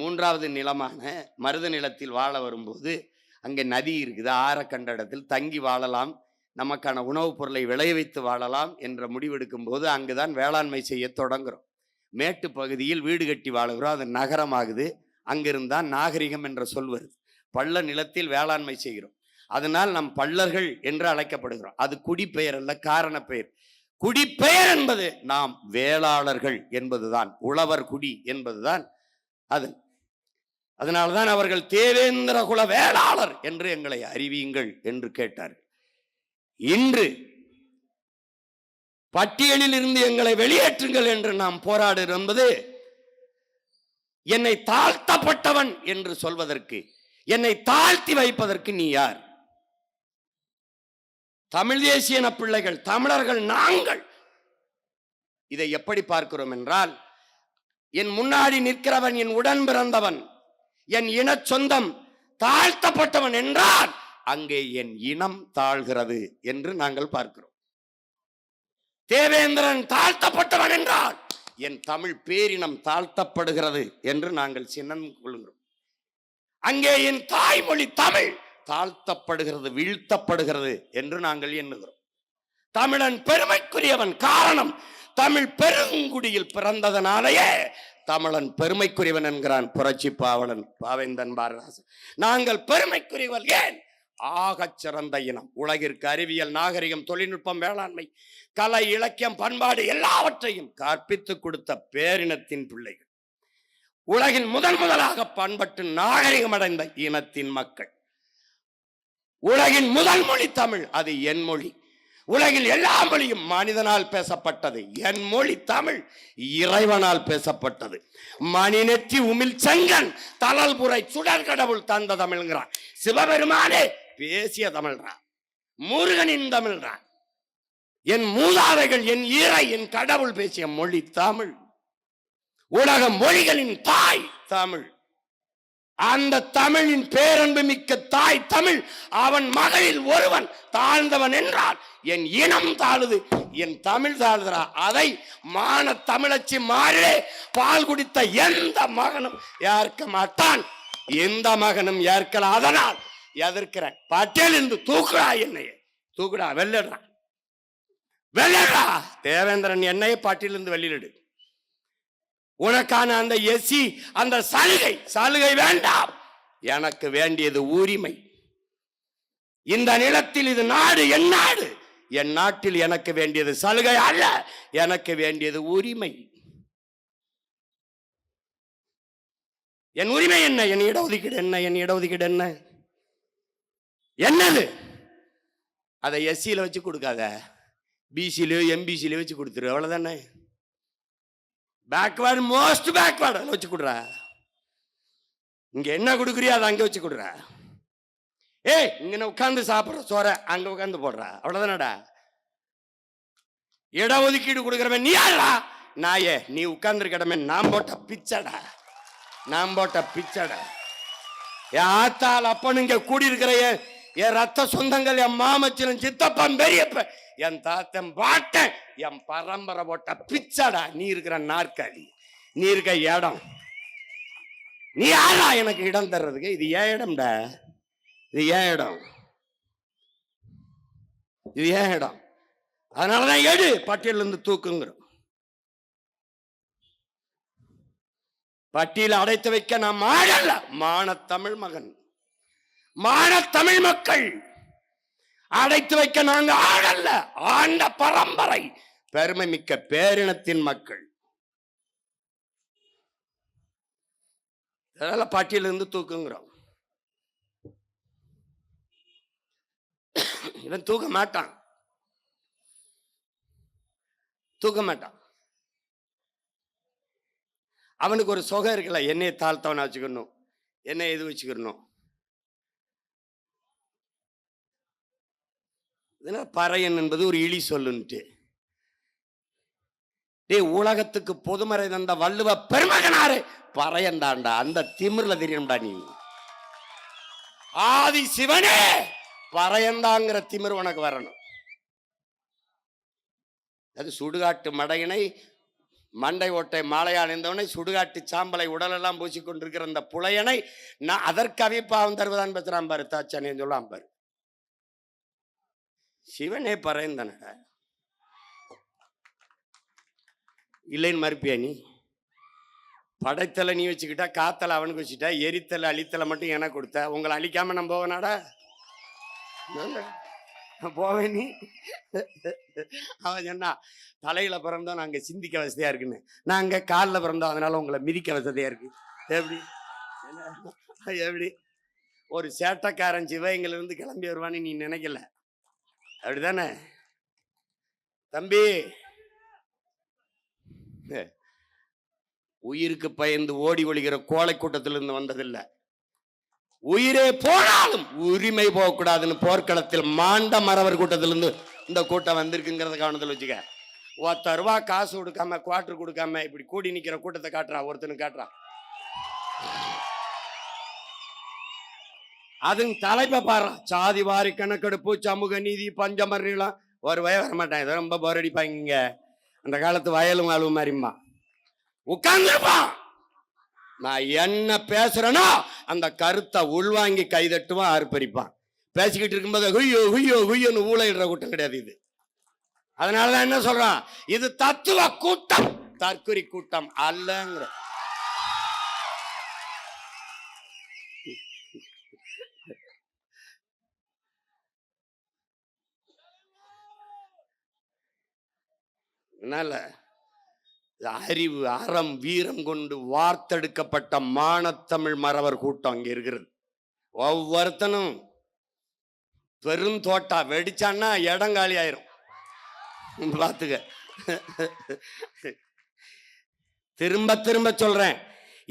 3வது நிலமான மருத நிலத்தில் வாழ வரும்போது அங்கே நதி இருக்குது, ஆற கண்ட இடத்தில் தங்கி வாழலாம், நமக்கான உணவுப் பொருளை விளைய வைத்து வாழலாம் என்ற முடிவெடுக்கும் போது அங்குதான் வேளாண்மை செய்ய தொடங்குறோம். மேட்டு பகுதியில் வீடு கட்டி வாழுகிறோம், அது நகரமாகுது. அங்கிருந்தான் நாகரிகம் என்ற சொல் வருது. பள்ள நிலத்தில் வேளாண்மை செய்கிறோம், அதனால் நம் பள்ளர்கள் என்று அழைக்கப்படுகிறோம். அது குடிப்பெயர் அல்ல, காரண பெயர். குடிப்பெயர் என்பது நாம் வேளாளர்கள் என்பதுதான், உழவர் குடி என்பதுதான் அது. அதனால்தான் அவர்கள் தேவேந்திரகுல வேளாளர் என்று எங்களை அறிவியுங்கள் என்று கேட்டார்கள். இன்று பட்டியலில் இருந்து எங்களை வெளியேற்றுங்கள் என்று நாம் போராடுகிறோம் என்பது என்னை தாழ்த்தப்பட்டவன் என்று சொல்வதற்கு, என்னை தாழ்த்தி வைப்பதற்கு நீ யார்? தமிழ் தேசிய பிள்ளைகள், தமிழர்கள் நாங்கள். இதை எப்படி பார்க்கிறோம் என்றால், என் முன்னாடி நிற்கிறவன் என் உடன் பிறந்தவன், என் இன சொந்தம் தாழ்த்தப்பட்டவன் என்றால் அங்கே என் இனம் தாழ்கிறது என்று நாங்கள் பார்க்கிறோம். தேவேந்திரன் தாழ்த்தப்பட்டவன் என்றால் என் தமிழ் பேரினம் தாழ்த்தப்படுகிறது என்று நாங்கள் சின்னம் கொள்கிறோம். அங்கே என் தாய்மொழி தமிழ் தாழ்த்தப்படுகிறது, வீழ்த்தப்படுகிறது என்று நாங்கள் எண்ணுகிறோம். தமிழன் பெருமைக்குரியவன், காரணம் தமிழ் பெருங்குடியில் பிறந்ததனாலேயே தமிழன் பெருமைக்குரியவன் என்கிறான் புரட்சி பாவலன் பாவேந்தன் பாரதிதாசன். நாங்கள் பெருமைக்குரியவன் ஏன்? ஆகச் சிறந்த இனம். உலகிற்கு அறிவியல், நாகரிகம், தொழில்நுட்பம், வேளாண்மை, கலை, இலக்கியம், பண்பாடு எல்லாவற்றையும் கற்பித்துக் கொடுத்த பேரினத்தின் பிள்ளைகள். உலகில் முதலாக பண்பட்டு நாகரிகம் அடைந்த இனத்தின் மக்கள். உலகின் முதல் மொழி தமிழ், அது என் மொழி. உலகில் எல்லா மொழியும் மனிதனால் பேசப்பட்டது, என் மொழி தமிழ் இறைவனால் பேசப்பட்டது. மணிநெற்றி உமிழ் செங்கன் தளல்புரை சுடர் கடவுள் தந்த தமிழ்கிறான். சிவபெருமானே பேசிய தமிழ்றான், முருகனின் தமிழ்றான். என் மூதாதைகள், என் ஈரை, என் கடவுள் பேசிய மொழி தமிழ். உலக மொழிகளின் தாய் தமிழ். அந்த தமிழின் பேரன்பு மிக்க தாய் தமிழ். அவன் மகளில் ஒருவன் தாழ்ந்தவன் என்றால் என் இனம் தாழுது, என் தமிழ் தாழ்கிறா. அதை மான தமிழச்சி மாறே பால் குடித்த எந்த மகனும் ஏற்க மாட்டான், எந்த மகனும் ஏற்கல. அதனால் எதிர்க்கிறேன். பட்டியல் இருந்து தூக்குடா, என்னைய தூக்குடா, வெள்ளடா வெள்ளடா. தேவேந்திரன் என்னைய பட்டியலிருந்து வெளியிடு. உனக்கான அந்த எஸ்சி அந்த சலுகை வேண்டாம். எனக்கு வேண்டியது உரிமை. இந்த நிலத்தில் இது நாடு, என் நாடு. என் நாட்டில் எனக்கு வேண்டியது சலுகை அல்ல, எனக்கு வேண்டியது உரிமை. என் உரிமை என்ன? என் இடஒதுக்கீடு என்ன? என் இடஒதுக்கீடு என்ன? என்னது? அதை எஸ்சியில வச்சு கொடுக்காத, பிசிலயோ எம்பிசிலயோ வச்சு கொடுத்துரு, அவ்வளவுதானே. பேக்வேர்டு, மோஸ்ட் பேக்வேர்டு அதில் வச்சு கொடுறா. இங்க என்ன கொடுக்குறியோ அதை அங்க வச்சு கொடுறா. ஏய், இங்க உட்கார்ந்து சாப்பிட்ற சோற அங்க உட்கார்ந்து போடுறா, அவ்வளவுதானடா. இடஒதுக்கீடு கொடுக்குறவன் நீ யாரா? நாயே, நீ உட்கார்ந்து இருக்கடமே நான் போட்ட பிச்சடா, நான் போட்ட பிச்சடா. என் ஆத்தால் அப்பனுங்க கூடி இருக்கிற என் ரத்த சொந்தங்கள், என் மாமச்சன், சித்தப்பன், பெரியப்ப, என் தாத்தன், பாட்டன், என் பரம்பரை போட்ட பிச்சடா. நீ இருக்கிற நாற்காலி, நீ இருக்க இடம், நீ யாரா எனக்கு இடம் தர்றதுக்கு? இது ஏன் இடம்டா, இது ஏன் இடம், இது ஏன் இடம். அதனாலதான் எடு, பட்டியல இருந்து தூக்குங்கிறோம். பட்டியல அடைத்து வைக்க நாம் ஆடல்ல, மானத்தமிழ் மகன், மானத்தமிழ் மக்கள். அடைத்து வைக்க நாங்க ஆடல்ல, ஆண்ட பரம்பரை, பெருமை மிக்க பேரினத்தின் மக்கள். அதனால பட்டியல இருந்து தூக்குங்கிறோம். இவன் தூக்க மாட்டான், தூக்க மாட்டான். அவனுக்கு ஒரு சுகம் இருக்குல்ல, என்னைய தாழ்த்தவனா வச்சுக்கணும், என்ன எது வச்சுக்கணும். பறையன் என்பது ஒரு இழி சொல்லுன்ட்டு. உலகத்துக்கு பொதுமறை தந்த வள்ளுவ பெருமகனாரு பறையன் தாண்டா. அந்த திமிர்ல தெரியணும்டா நீ. ஆதி சிவனே பறையந்தாங்கிற திமிர் உனக்கு வரணும். அது சுடுகாட்டு மடையினை மண்டை ஓட்டை மாலையா அணிந்தவனை, சுடுகாட்டு சாம்பலை உடலெல்லாம் பூசிக்கொண்டிருக்கிற அந்த புலையனை நான் அதற்கவே பாவம் தருவதான் பேசுறான் பாரு, தாச்சானே சொல்லாம் பாரு. சிவனே பறையந்தானடா, இல்லைன்னு மறுப்பியா நீ? படைத்தலை நீ வச்சுக்கிட்டா, காத்தலை அவனுக்கு வச்சுட்டா, எரித்தலை அழித்தலை மட்டும் எனக்கு கொடுத்த. உங்களை அழிக்காம நான் போவேனாடா? போவேன் நீ? அவன் சொன்னா, தலையில பிறந்தோம் நாங்க சிந்திக்க வசதியா இருக்குன்னு, நாங்க காலில் பிறந்தோம் அதனால உங்களை மிதிக்க வசதியா இருக்கு. எப்படி எப்படி ஒரு சேட்டக்காரன் சிவகங்கையில இருந்து கிளம்பி வருவான்னு நீ நினைக்கல, அப்படிதானே தம்பி? உயிருக்கு பயந்து ஓடி ஒழிகிற கோழை கூட்டத்திலிருந்து வந்ததில்லை. உயிரே போனாலும் உரிமை போகக்கூடாதுன்னு போர்க்களத்தில் மாண்ட மறவர் கூட்டத்திலிருந்து இந்த கூட்டம் வந்திருக்குங்கிறத கவனத்தில் வச்சுக்க. 10 ரூபா காசு கொடுக்காம, குவார்டர் கொடுக்காம இப்படி கூடி நிக்கிற கூட்டத்தை காட்டுறான், ஒருத்தனுக்கு காட்டுறான். அதுங்க தலைப்பை பாரு, சாதி வாரி கணக்கெடுப்பு, சமூக நீதி, பஞ்சமர்லாம் ஒரு வர மாட்டான். இதை ரொம்ப போர் அடிப்பாங்க. அந்த காலத்து வயலும் வாழ்வு மாதிரிமா உட்கார்ந்துருப்பான். நான் என்ன பேசுறேனோ அந்த கருத்தை உள்வாங்கி கைதட்டுவான், ஆர்ப்பரிப்பான். பேசிக்கிட்டு இருக்கும்போது ஹுய்யோ ஹுய்யோ ஹுய்யோன்னு ஊழையிடுற கூட்டம் கிடையாது இது. அதனாலதான் என்ன சொல்றான், இது தத்துவ கூட்டம், தற்குறி கூட்டம் அல்லங்கிற. அதனால அறிவு, அறம், வீரம் கொண்டு வார்த்தெடுக்கப்பட்ட மானத்தமிழ் மறவர் கூட்டம் அங்க இருக்கிறது. ஒவ்வொருத்தனும் பெரும் தோட்டா வெடிச்சான்னா இடங்காலி ஆயிரும். பார்த்துக்க. திரும்ப திரும்ப சொல்றேன்,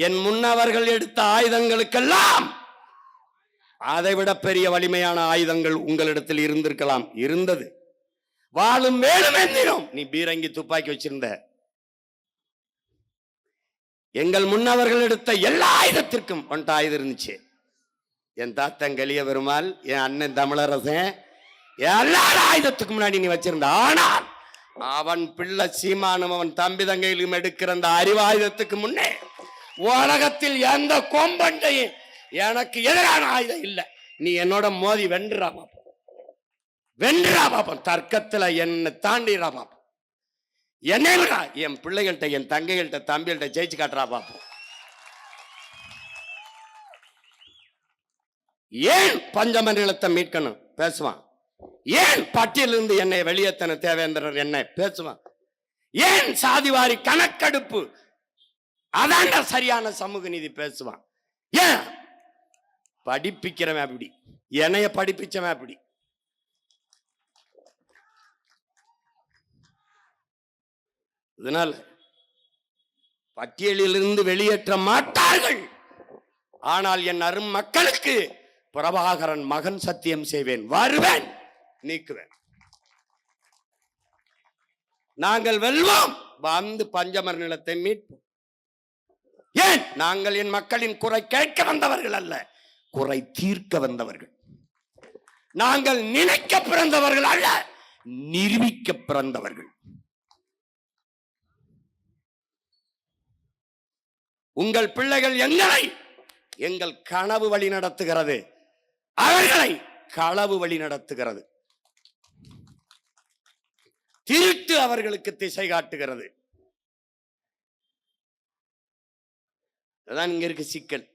என் முன்னவர்கள் எடுத்த ஆயுதங்களுக்கெல்லாம் அதை விட பெரிய வலிமையான ஆயுதங்கள் உங்களிடத்தில் இருந்திருக்கலாம், இருந்தது. வாழும் மேலும் எந்திரும். நீ பீரங்கி துப்பாக்கி வச்சிருந்த. எங்கள் முன்னவர்கள் எடுத்த எல்லா ஆயுதத்திற்கும் ஒன்ட்ட ஆயுதம் இருந்துச்சு. என் தாத்தன் கலிய பெருமாள், என் அண்ணன் தமிழரசன், எல்லா ஆயுதத்துக்கு முன்னாடி நீ வச்சிருந்த. ஆனால் அவன் பிள்ளை சீமானும் அவன் தம்பி தங்கையிலும் எடுக்கிற அந்த அறிவாயுதத்துக்கு முன்னே உலகத்தில் எந்த கொம்பண்டையும் எனக்கு எதிரான ஆயுதம் இல்லை. நீ என்னோட மோதி வென்றா பாப்போம், வென்றா பாப்போம், தர்க்கத்துல என்ன தாண்டிரா பாப்போம், என்னை விடா என் பிள்ளைகள்கிட்ட, என் தங்கைகள்கிட்ட, தம்பிகள்கிட்ட ஜெயிச்சு காட்டுறா பாப்போம். ஏன் பஞ்சமண்டலத்தை மீட்கணும் பேசுவான், ஏன் பட்டியலிருந்து என்னை வெளியேத்தன தேவேந்திரன் என்ன பேசுவான், ஏன் சாதிவாரி கணக்கெடுப்பு அதான்டா சரியான சமூக நீதி பேசுவான். ஏன் படிப்பிக்கிறவன் அப்படி, என்னைய படிப்பிச்சவன் அப்படி. இதனால பட்டியலிலிருந்து வெளியேற்ற மாட்டார்கள். ஆனால் என் அரும் மக்களுக்கு பிரபாகரன் மகன் சத்தியம் செய்வேன், வருவேன், நீக்குவேன். நாங்கள் வெல்வோம், வந்து பஞ்சமர் நிலத்தை மீட்போம். ஏன் நாங்கள் என் மக்களின் குறை கேட்க வந்தவர்கள் அல்ல, குறை தீர்க்க வந்தவர்கள். நாங்கள் நினைக்க பிறந்தவர்கள் அல்ல, நிரூபிக்க பிறந்தவர்கள். உங்கள் பிள்ளைகள் எங்களை எங்கள் கனவு வழி நடத்துகிறது, அவர்களை களவு வழி நடத்துகிறது, திருட்டு அவர்களுக்கு திசை காட்டுகிறது. அதான் இங்க இருக்கு சிக்கல்.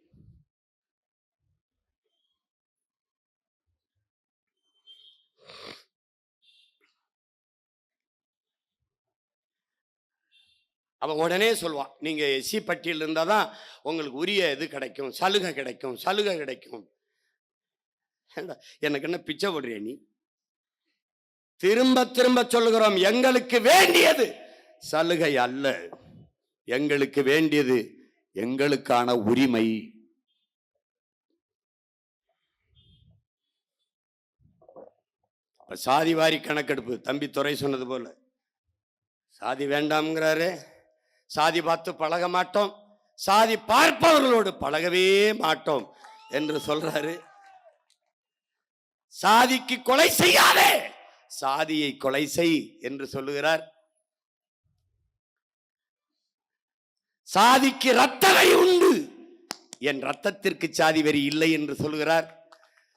அவன் உடனே சொல்வான், நீங்க எஸ்சி பட்டியல் இருந்தாதான் உங்களுக்கு உரிய இது கிடைக்கும், சலுகை கிடைக்கும், சலுகை கிடைக்கும். எனக்கு என்ன பிச்சை போடுறிய நீ? திரும்ப திரும்ப சொல்லுகிறோம், எங்களுக்கு வேண்டியது சலுகை அல்ல, எங்களுக்கு வேண்டியது எங்களுக்கான உரிமை. சாதிவாரி கணக்கெடுப்பு, தம்பி துரை சொன்னது போல, சாதி வேண்டாம்ங்கிறாரு, சாதி பார்த்து பழக மாட்டோம், சாதி பார்ப்பவர்களோடு பழகவே மாட்டோம் என்று சொல்றாரு. சாதிக்கு கொலை செய்யாதே, சாதியை கொலை செய் என்று சொல்லுகிறார். சாதிக்கு ரத்தனை உண்டு, என் ரத்தத்திற்கு சாதி வெறி இல்லை என்று சொல்லுகிறார்.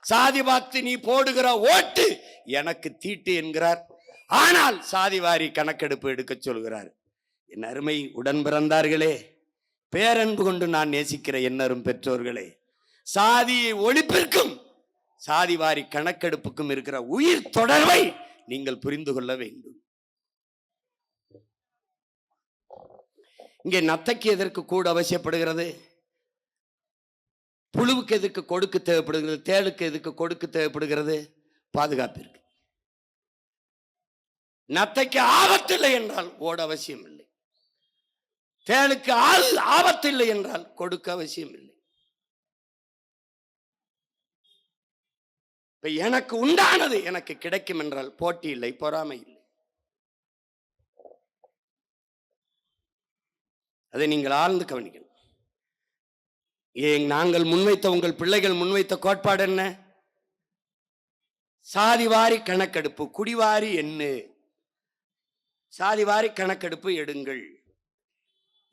சாதி பார்த்து நீ போடுகிற ஓட்டு எனக்கு தீட்டு என்கிறார். ஆனால் சாதிவாரி கணக்கெடுப்பு எடுக்க சொல்கிறார். என் அருமை உடன் பிறந்தார்களே, பேரன்பு கொண்டு நான் நேசிக்கிற என்னரும் பெற்றோர்களே, சாதியை ஒழிப்பிற்கும் சாதிவாரி கணக்கெடுப்புக்கும் இருக்கிற உயிர் தொடர்பை நீங்கள் புரிந்து கொள்ள வேண்டும். இங்கே நத்தைக்கு எதற்கு கூட அவசியப்படுகிறது? புழுவுக்கு எதுக்கு கொடுக்கு தேவைப்படுகிறது? தேளுக்கு எதுக்கு கொடுக்கு தேவைப்படுகிறது? பாதுகாப்பிற்கு. நத்தைக்கு ஆபத்து இல்லை என்றால் ஓட அவசியம் இல்லை, தேளுக்கு ஆபத்து இல்லை என்றால் கொடுக்க அவசியம் இல்லை. இப்ப எனக்கு உண்டானது எனக்கு கிடைக்கும் என்றால் போட்டி இல்லை, பொறாமை இல்லை. அதை நீங்கள் ஆழ்ந்து கவனிக்கணும். நாங்கள் முன்வைத்த, உங்கள் பிள்ளைகள் முன்வைத்த கோட்பாடு என்ன? சாதிவாரி கணக்கெடுப்பு, குடிவாரி எண்ணு, சாதிவாரி கணக்கெடுப்பு எடுங்கள்.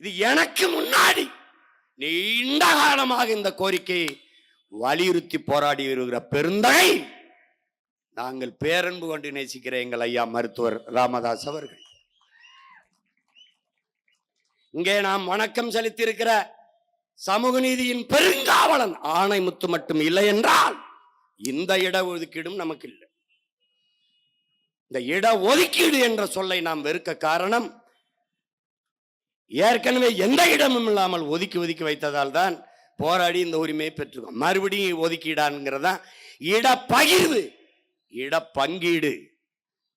இது எனக்கு முன்னாடி நீண்ட காலமாக இந்த கோரிக்கையை வலியுறுத்தி போராடி வருகிற பெருந்தகை நாங்கள் பேரன்பு கொண்டு நேசிக்கிற எங்கள் ஐயா மருத்துவர் ராமதாஸ் அவர்கள். இங்கே நாம் வணக்கம் செலுத்தி இருக்கிற சமூக நீதியின் பெருங்காவலன் ஆணைமுத்து மட்டும் இல்லை என்றால் இந்த இடஒதுக்கீடும் நமக்கு இல்லை. இந்த இடஒதுக்கீடு என்ற சொல்லை நாம் வெறுக்க காரணம், ஏற்கனவே எந்த இடமும் இல்லாமல் ஒதுக்கி ஒதுக்கி வைத்ததால் தான் போராடி இந்த உரிமையை பெற்றுக்கோம். மறுபடியும் ஒதுக்கீடான்ங்கிறதா இடப்பகிர்வு, இடப்பங்கீடு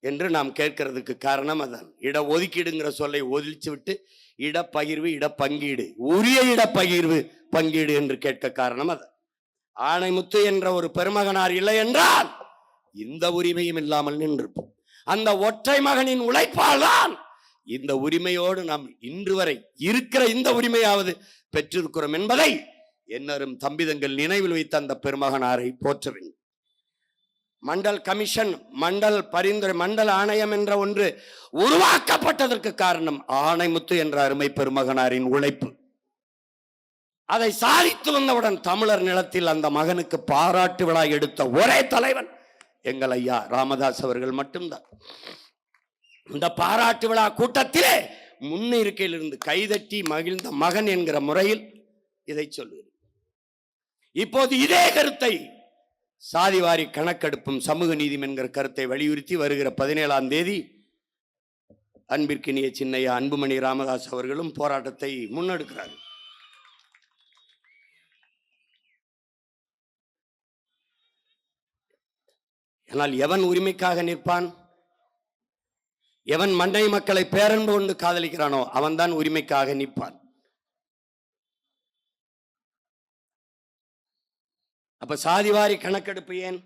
என்று நாம் கேட்கறதுக்கு காரணம் அதான். இடஒதுக்கீடுங்கிற சொல்லை ஒதுச்சு விட்டு இடப்பகிர்வு, இடப்பங்கீடு, உரிய இடப்பகிர்வு, பங்கீடு என்று கேட்க காரணம் அது. ஆணைமுத்து என்ற ஒரு பெருமகனார் இல்லை என்றால் இந்த உரிமையும் இல்லாமல் நின்றிருப்போம். அந்த ஒற்றை மகனின் உழைப்பால் தான் இந்த உரிமையோடு நாம் இன்று வரை இருக்கிற இந்த உரிமையாவது பெற்றிருக்கிறோம் என்பதை என்னரும் தம்பிதங்கள் நினைவில் வைத்த அந்த பெருமகனாரை போற்ற வேண்டும். மண்டல் கமிஷன், மண்டல் பரிந்துரை, மண்டல் ஆணையம் என்ற ஒன்று உருவாக்கப்பட்டதற்கு காரணம் ஆணைமுத்து என்ற அருமை பெருமகனாரின் உழைப்பு. அதை சாதித்து வந்தவுடன் தமிழர் நிலத்தில் அந்த மகனுக்கு பாராட்டு விழா எடுத்த ஒரே தலைவன் எங்கள் ஐயா ராமதாஸ் அவர்கள் மட்டும்தான். இந்த பாராட்டு விழா கூட்டத்திலே முன்னிருக்கையில் இருந்து கைதட்டி மகிழ்ந்த மகன் என்கிற முறையில் இதை சொல்லுகிறேன். இப்போது இதே கருத்தை சாதிவாரி கணக்கெடுப்பும் சமூக நீதியும் என்கிற கருத்தை வலியுறுத்தி வருகிற 17ஆம் தேதி அன்பிற்கினிய சின்னையா அன்புமணி ராமதாஸ் அவர்களும் போராட்டத்தை முன்னெடுக்கிறார். ஆனால் எவன் உரிமைக்காக நிற்பான், எவன் மண்ணை மக்களை பேரன்பு கொண்டு காதலிக்கிறானோ அவன்தான் உரிமைக்காக நிற்பான். அப்ப சாதிவாரி கணக்கெடுப்பு ஏன்?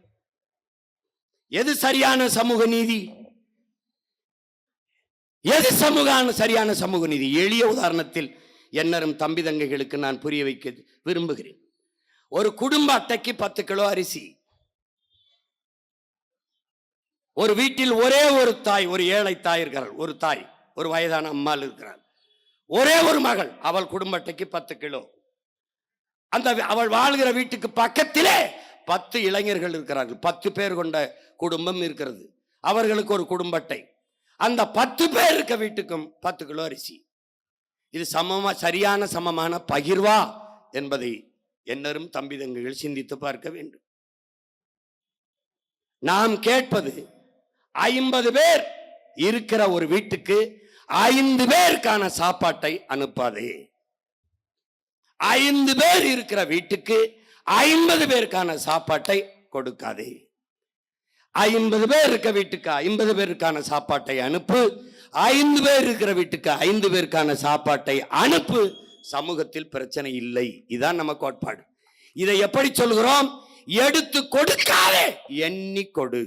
எது சரியான சமூக நீதி? எது சரியான சமூக நீதி? எளிய உதாரணத்தில் என்னரும் தம்பி தங்கைகளுக்கு நான் புரிய வைக்க விரும்புகிறேன். ஒரு குடும்ப அட்டைக்கு 10 கிலோ அரிசி. ஒரு வீட்டில் ஒரே ஒரு தாய், ஒரு ஏழை தாய் இருக்கிறாள். ஒரு தாய், ஒரு வயதான அம்மாள் இருக்கிறாள். ஒரே ஒரு மகள். அவள் குடும்ப அட்டைக்கு 10 கிலோ. அந்த அவள் வாழ்கிற வீட்டுக்கு பக்கத்திலே 10 இளைஞர்கள் இருக்கிறார்கள். 10 பேர் கொண்ட குடும்பம் இருக்கிறது. அவர்களுக்கு ஒரு குடும்ப அட்டை. அந்த 10 பேர் இருக்க வீட்டுக்கும் 10 கிலோ அரிசி. இது சரியான சமமான பகிர்வா என்பதை என்னரும் தம்பி தங்கைகள் சிந்தித்து பார்க்க வேண்டும். நாம் கேட்பது 50 பேர் இருக்கிற ஒரு வீட்டுக்கு 5 பேருக்கான சாப்பாட்டை அனுப்பாதே. 5 பேர் இருக்கிற வீட்டுக்கு 50 பேருக்கான சாப்பாட்டை கொடுக்காதே. 50 பேர் இருக்க வீட்டுக்கு 50 பேருக்கான சாப்பாட்டை அனுப்பு. 5 பேர் இருக்கிற வீட்டுக்கு 5 பேருக்கான சாப்பாட்டை அனுப்பு. சமூகத்தில் பிரச்சனை இல்லை. இதுதான் நம்ம கோட்பாடு. இதை எப்படி சொல்கிறோம்? எடுத்து கொடுக்காதே, எண்ணி கொடு.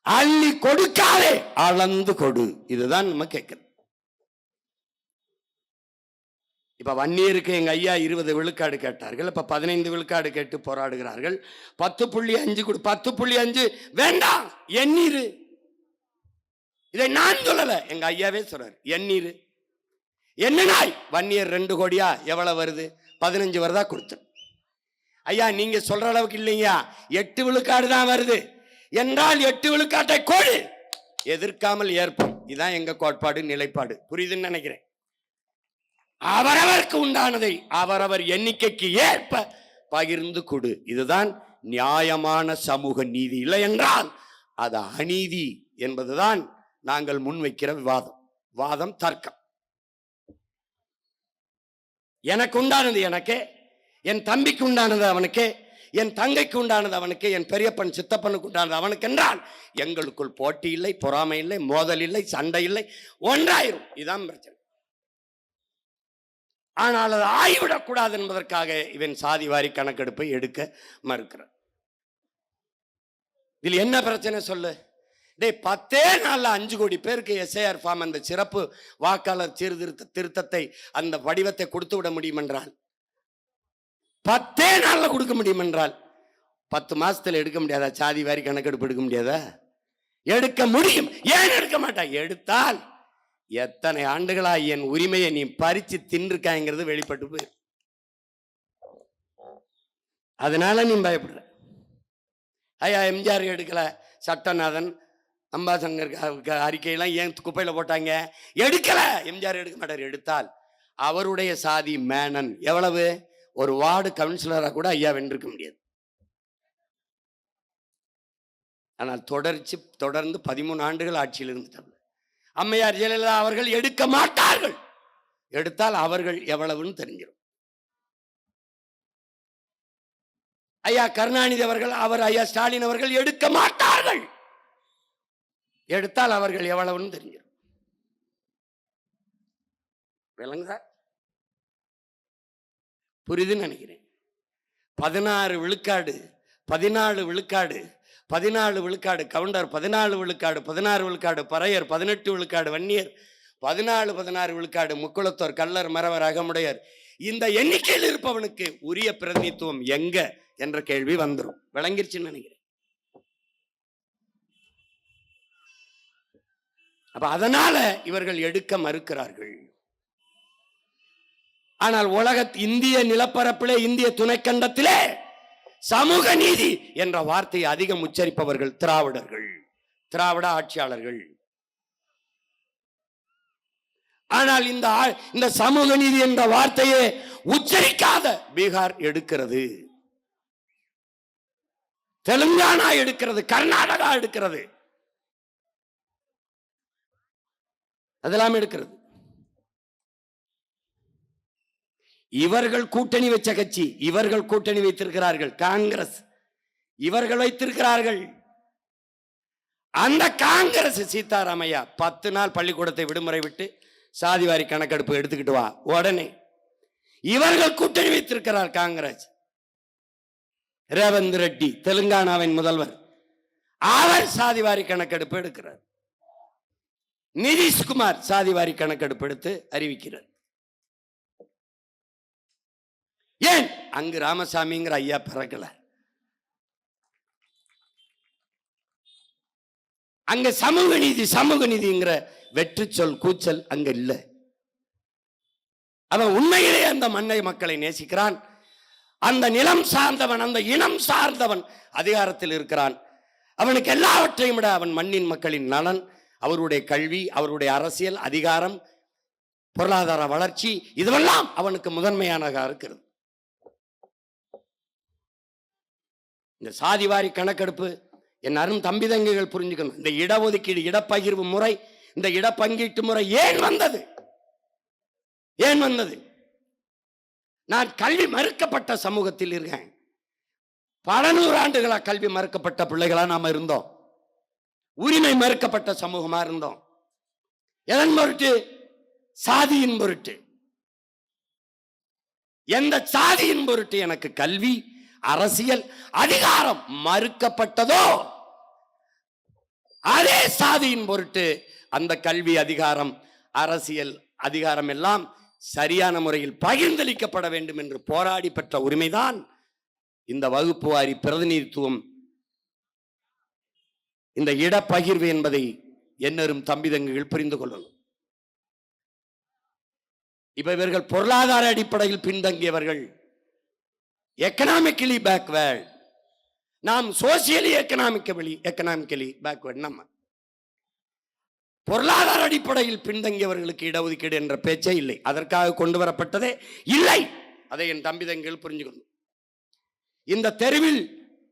அள்ளி கொடுக்காதே, அளந்து கொடு. இதுதான் நம்ம கேட்கிறோம். இப்ப வன்னியருக்கு எங்க ஐயா 20 விழுக்காடு கேட்டார்கள். இப்ப 15 விழுக்காடு கேட்டு போராடுகிறார்கள். 10.5 கொடு. 10.5 வேண்டாம், எண்ணீரு. இதை நான் சொல்லல, எங்க ஐயாவே சொல்றாரு. எண்ணீரு. என்ன நாய்? வன்னியர் 2 கோடியா? எவ்வளவு வருது? 15 வருதா? கொடுத்து. ஐயா நீங்க சொல்ற அளவுக்கு இல்லையா, 8 விழுக்காடு தான் வருது என்றால் 8 விழுக்காட்டை கோடு. எதிர்க்காமல் ஏற்போம். இதுதான் எங்க கோட்பாடு, நிலைப்பாடு. புரியுதுன்னு நினைக்கிறேன். அவரவருக்கு உண்டானதை அவரவர் எண்ணிக்கைக்கு ஏற்ப பகிர்ந்து கொடு. இதுதான் நியாயமான சமூக நீதி. இல்லை என்றால் அது அநீதி என்பதுதான் நாங்கள் முன்வைக்கிற வாதம், தர்க்கம். எனக்கு உண்டானது எனக்கு, என் தம்பிக்கு உண்டானது அவனுக்கு, என் தங்கைக்கு உண்டானது அவனுக்கு, என் பெரியப்பன் சித்தப்பனுக்கு உண்டானது அவனுக்கு என்றால் எங்களுக்குள் போட்டி இல்லை, பொறாமை இல்லை, மோதல் இல்லை, சண்டை இல்லை, ஒன்றாயிரும். இதுதான் பிரச்சனை. ஆனால் அது ஆகிவிடக்கூடாது என்பதற்காக இவன் சாதிவாரி கணக்கெடுப்பை எடுக்க மறுக்கிறான். இதில் என்ன பிரச்சனை சொல்லு? 10 நாள்ல 5 கோடி பேருக்கு எஸ்ஐஆர் ஃபார்ம், அந்த சிறப்பு வாக்காளர் திருத்தத்தை, அந்த வடிவத்தை கொடுத்து விட முடியும் என்றால், 10 நாள்ல கொடுக்க முடியும் என்றால் 10 மாசத்துல எடுக்க முடியாதா? சாதிவாரி கணக்கெடுப்பு எடுக்க முடியாதா? எடுக்க முடியும். ஏன் எடுக்க மாட்டான்? எடுத்தால் எத்தனை ஆண்டுகளா என் உரிமையை நீ பறிச்சு தின்றுக்காங்கிறது வெளிப்பட்டு போய், அதனால நீ பயப்படுற. ஐயா எம்ஜிஆர் எடுக்கல, சட்டநாதன், அம்பாசங்கர் அறிக்கையெல்லாம் ஏன் குப்பையில போட்டாங்க? எடுக்கல. எம்ஜிஆர் எடுக்க மாட்டார். எடுத்தால் அவருடைய சாதி மேனன் எவ்வளவு? ஒரு வார்டு கவுன்சிலரா கூட ஐயா வென்றிருக்க முடியாது. ஆனால் தொடர்ந்து 13 ஆண்டுகள் ஆட்சியில் இருந்துட்டாங்க. அம்மையார் ஜெயலலிதா அவர்கள் எடுக்க மாட்டார்கள். எடுத்தால் அவர்கள் எவ்வளவுன்னு தெரிஞ்சிடும். ஐயா கருணாநிதி அவர்கள், ஐயா ஸ்டாலின் அவர்கள் எடுக்க மாட்டார்கள். எடுத்தால் அவர்கள் எவ்வளவுன்னு தெரிஞ்சிடும். விளங்குதா? புரியுதுன்னு நினைக்கிறேன். 14 விழுக்காடு, 14 விழுக்காடு, 14 விழுக்காடு கவுண்டர், 14 விழுக்காடு, 16 விழுக்காடு பறையர், 18 விழுக்காடு வன்னியர், 14 விழுக்காடு முக்குளத்தோர், கள்ளர், மறவர், அகமுடையர். இந்த எண்ணிக்கையில் இருப்பவனுக்கு உரிய பிரதிநிதித்துவம் எங்க என்ற கேள்வி வந்துடும். விளங்கிருச்சுன்னு நினைக்கிறேன். அப்ப அதனால இவர்கள் எடுக்க மறுக்கிறார்கள். ஆனால் இந்திய நிலப்பரப்பிலே, இந்திய துணைக்கண்டத்திலே சமூக நீதி என்ற வார்த்தையை அதிகம் உச்சரிப்பவர்கள் திராவிடர்கள், திராவிட ஆட்சியாளர்கள். ஆனால் இந்த சமூக நீதி என்ற வார்த்தையை உச்சரிக்காத பீகார் எடுக்கிறது, தெலுங்கானா எடுக்கிறது, கர்நாடகா எடுக்கிறது, அதெல்லாம் எடுக்கிறது. இவர்கள் கூட்டணி வச்ச கட்சி, இவர்கள் கூட்டணி வைத்திருக்கிறார்கள், காங்கிரஸ் இவர்கள் வைத்திருக்கிறார்கள். அந்த காங்கிரஸ் சீதாராமையா 10 நாள் பள்ளிக்கூடத்தை விடுமுறை விட்டு சாதிவாரி கணக்கெடுப்பு எடுத்துக்கிட்டு வா உடனே. இவர்கள் கூட்டணி வைத்திருக்கிறார் காங்கிரஸ். ரேவந்த் ரெட்டி தெலுங்கானாவின் முதல்வர், அவர் சாதிவாரி கணக்கெடுப்பு எடுக்கிறார். நிதிஷ்குமார் சாதிவாரி கணக்கெடுப்பு எடுத்து அறிவிக்கிறார். ஏன் அங்கு ராமசாமிங்கிற ஐயா பிறக்கல? அங்க சமூக நீதி, சமூக நீதிங்கிற வெற்றி சொல் கூச்சல் அங்க இல்ல. அவன் உண்மையிலே அந்த மண்ணை மக்களை நேசிக்கிறான். அந்த நிலம் சார்ந்தவன், அந்த இனம் சார்ந்தவன் அதிகாரத்தில் இருக்கிறான். அவனுக்கு எல்லாவற்றையும் விட அவன் மண்ணின் மக்களின் நலன், அவருடைய கல்வி, அவருடைய அரசியல் அதிகாரம், பொருளாதார வளர்ச்சி, இதுவெல்லாம் அவனுக்கு முதன்மையானதாக இருக்கிறது. இந்த சாதிவாரி கணக்கெடுப்பு என் அரும் தம்பி தங்கைகள் புரிஞ்சுக்கணும். இந்த இடஒதுக்கீடு, இடப்பகிர்வு முறை, இந்த இடப்பங்கீட்டு முறை ஏன் வந்தது? ஏன் வந்தது? நான் கல்வி மறுக்கப்பட்ட சமூகத்தில் இருக்கேன். பல நூறாண்டுகளா கல்வி மறுக்கப்பட்ட பிள்ளைகளா நாம இருந்தோம். உரிமை மறுக்கப்பட்ட சமூகமா இருந்தோம். எதன் பொருட்டு? சாதியின் பொருட்டு. எந்த சாதியின் பொருட்டு எனக்கு கல்வி, அரசியல் அதிகாரம் மறுக்கப்பட்டதோ, அதே சாதியின் பொருட்டு அந்த கல்வி, அதிகாரம், அரசியல் அதிகாரம் எல்லாம் சரியான முறையில் பகிர்ந்தளிக்கப்பட வேண்டும் என்று போராடி பெற்ற உரிமைதான் இந்த வகுப்பு வாரி பிரதிநிதித்துவம், இந்த இடப்பகிர்வு என்பதை என்னரும் தம்பிதங்குகள் புரிந்து கொள்ளணும். இப்ப இவர்கள் பொருளாதார அடிப்படையில் பின்தங்கியவர்கள், எக்கனாமிக்கலி பேக்வேர்ட். நாம் சோசியலி எக்கனாமிக்கலி பேக்வேர்ட். நம்ம பொருளாதார அடிப்படையில் பின்தங்கியவர்களுக்கு இடஒதுக்கீடு என்ற பேச்சே இல்லை. அதற்காக கொண்டு வரப்பட்டதே இல்லை. அதை என் தம்பிதங்கள் புரிஞ்சுக்கணும். இந்த தெருவில்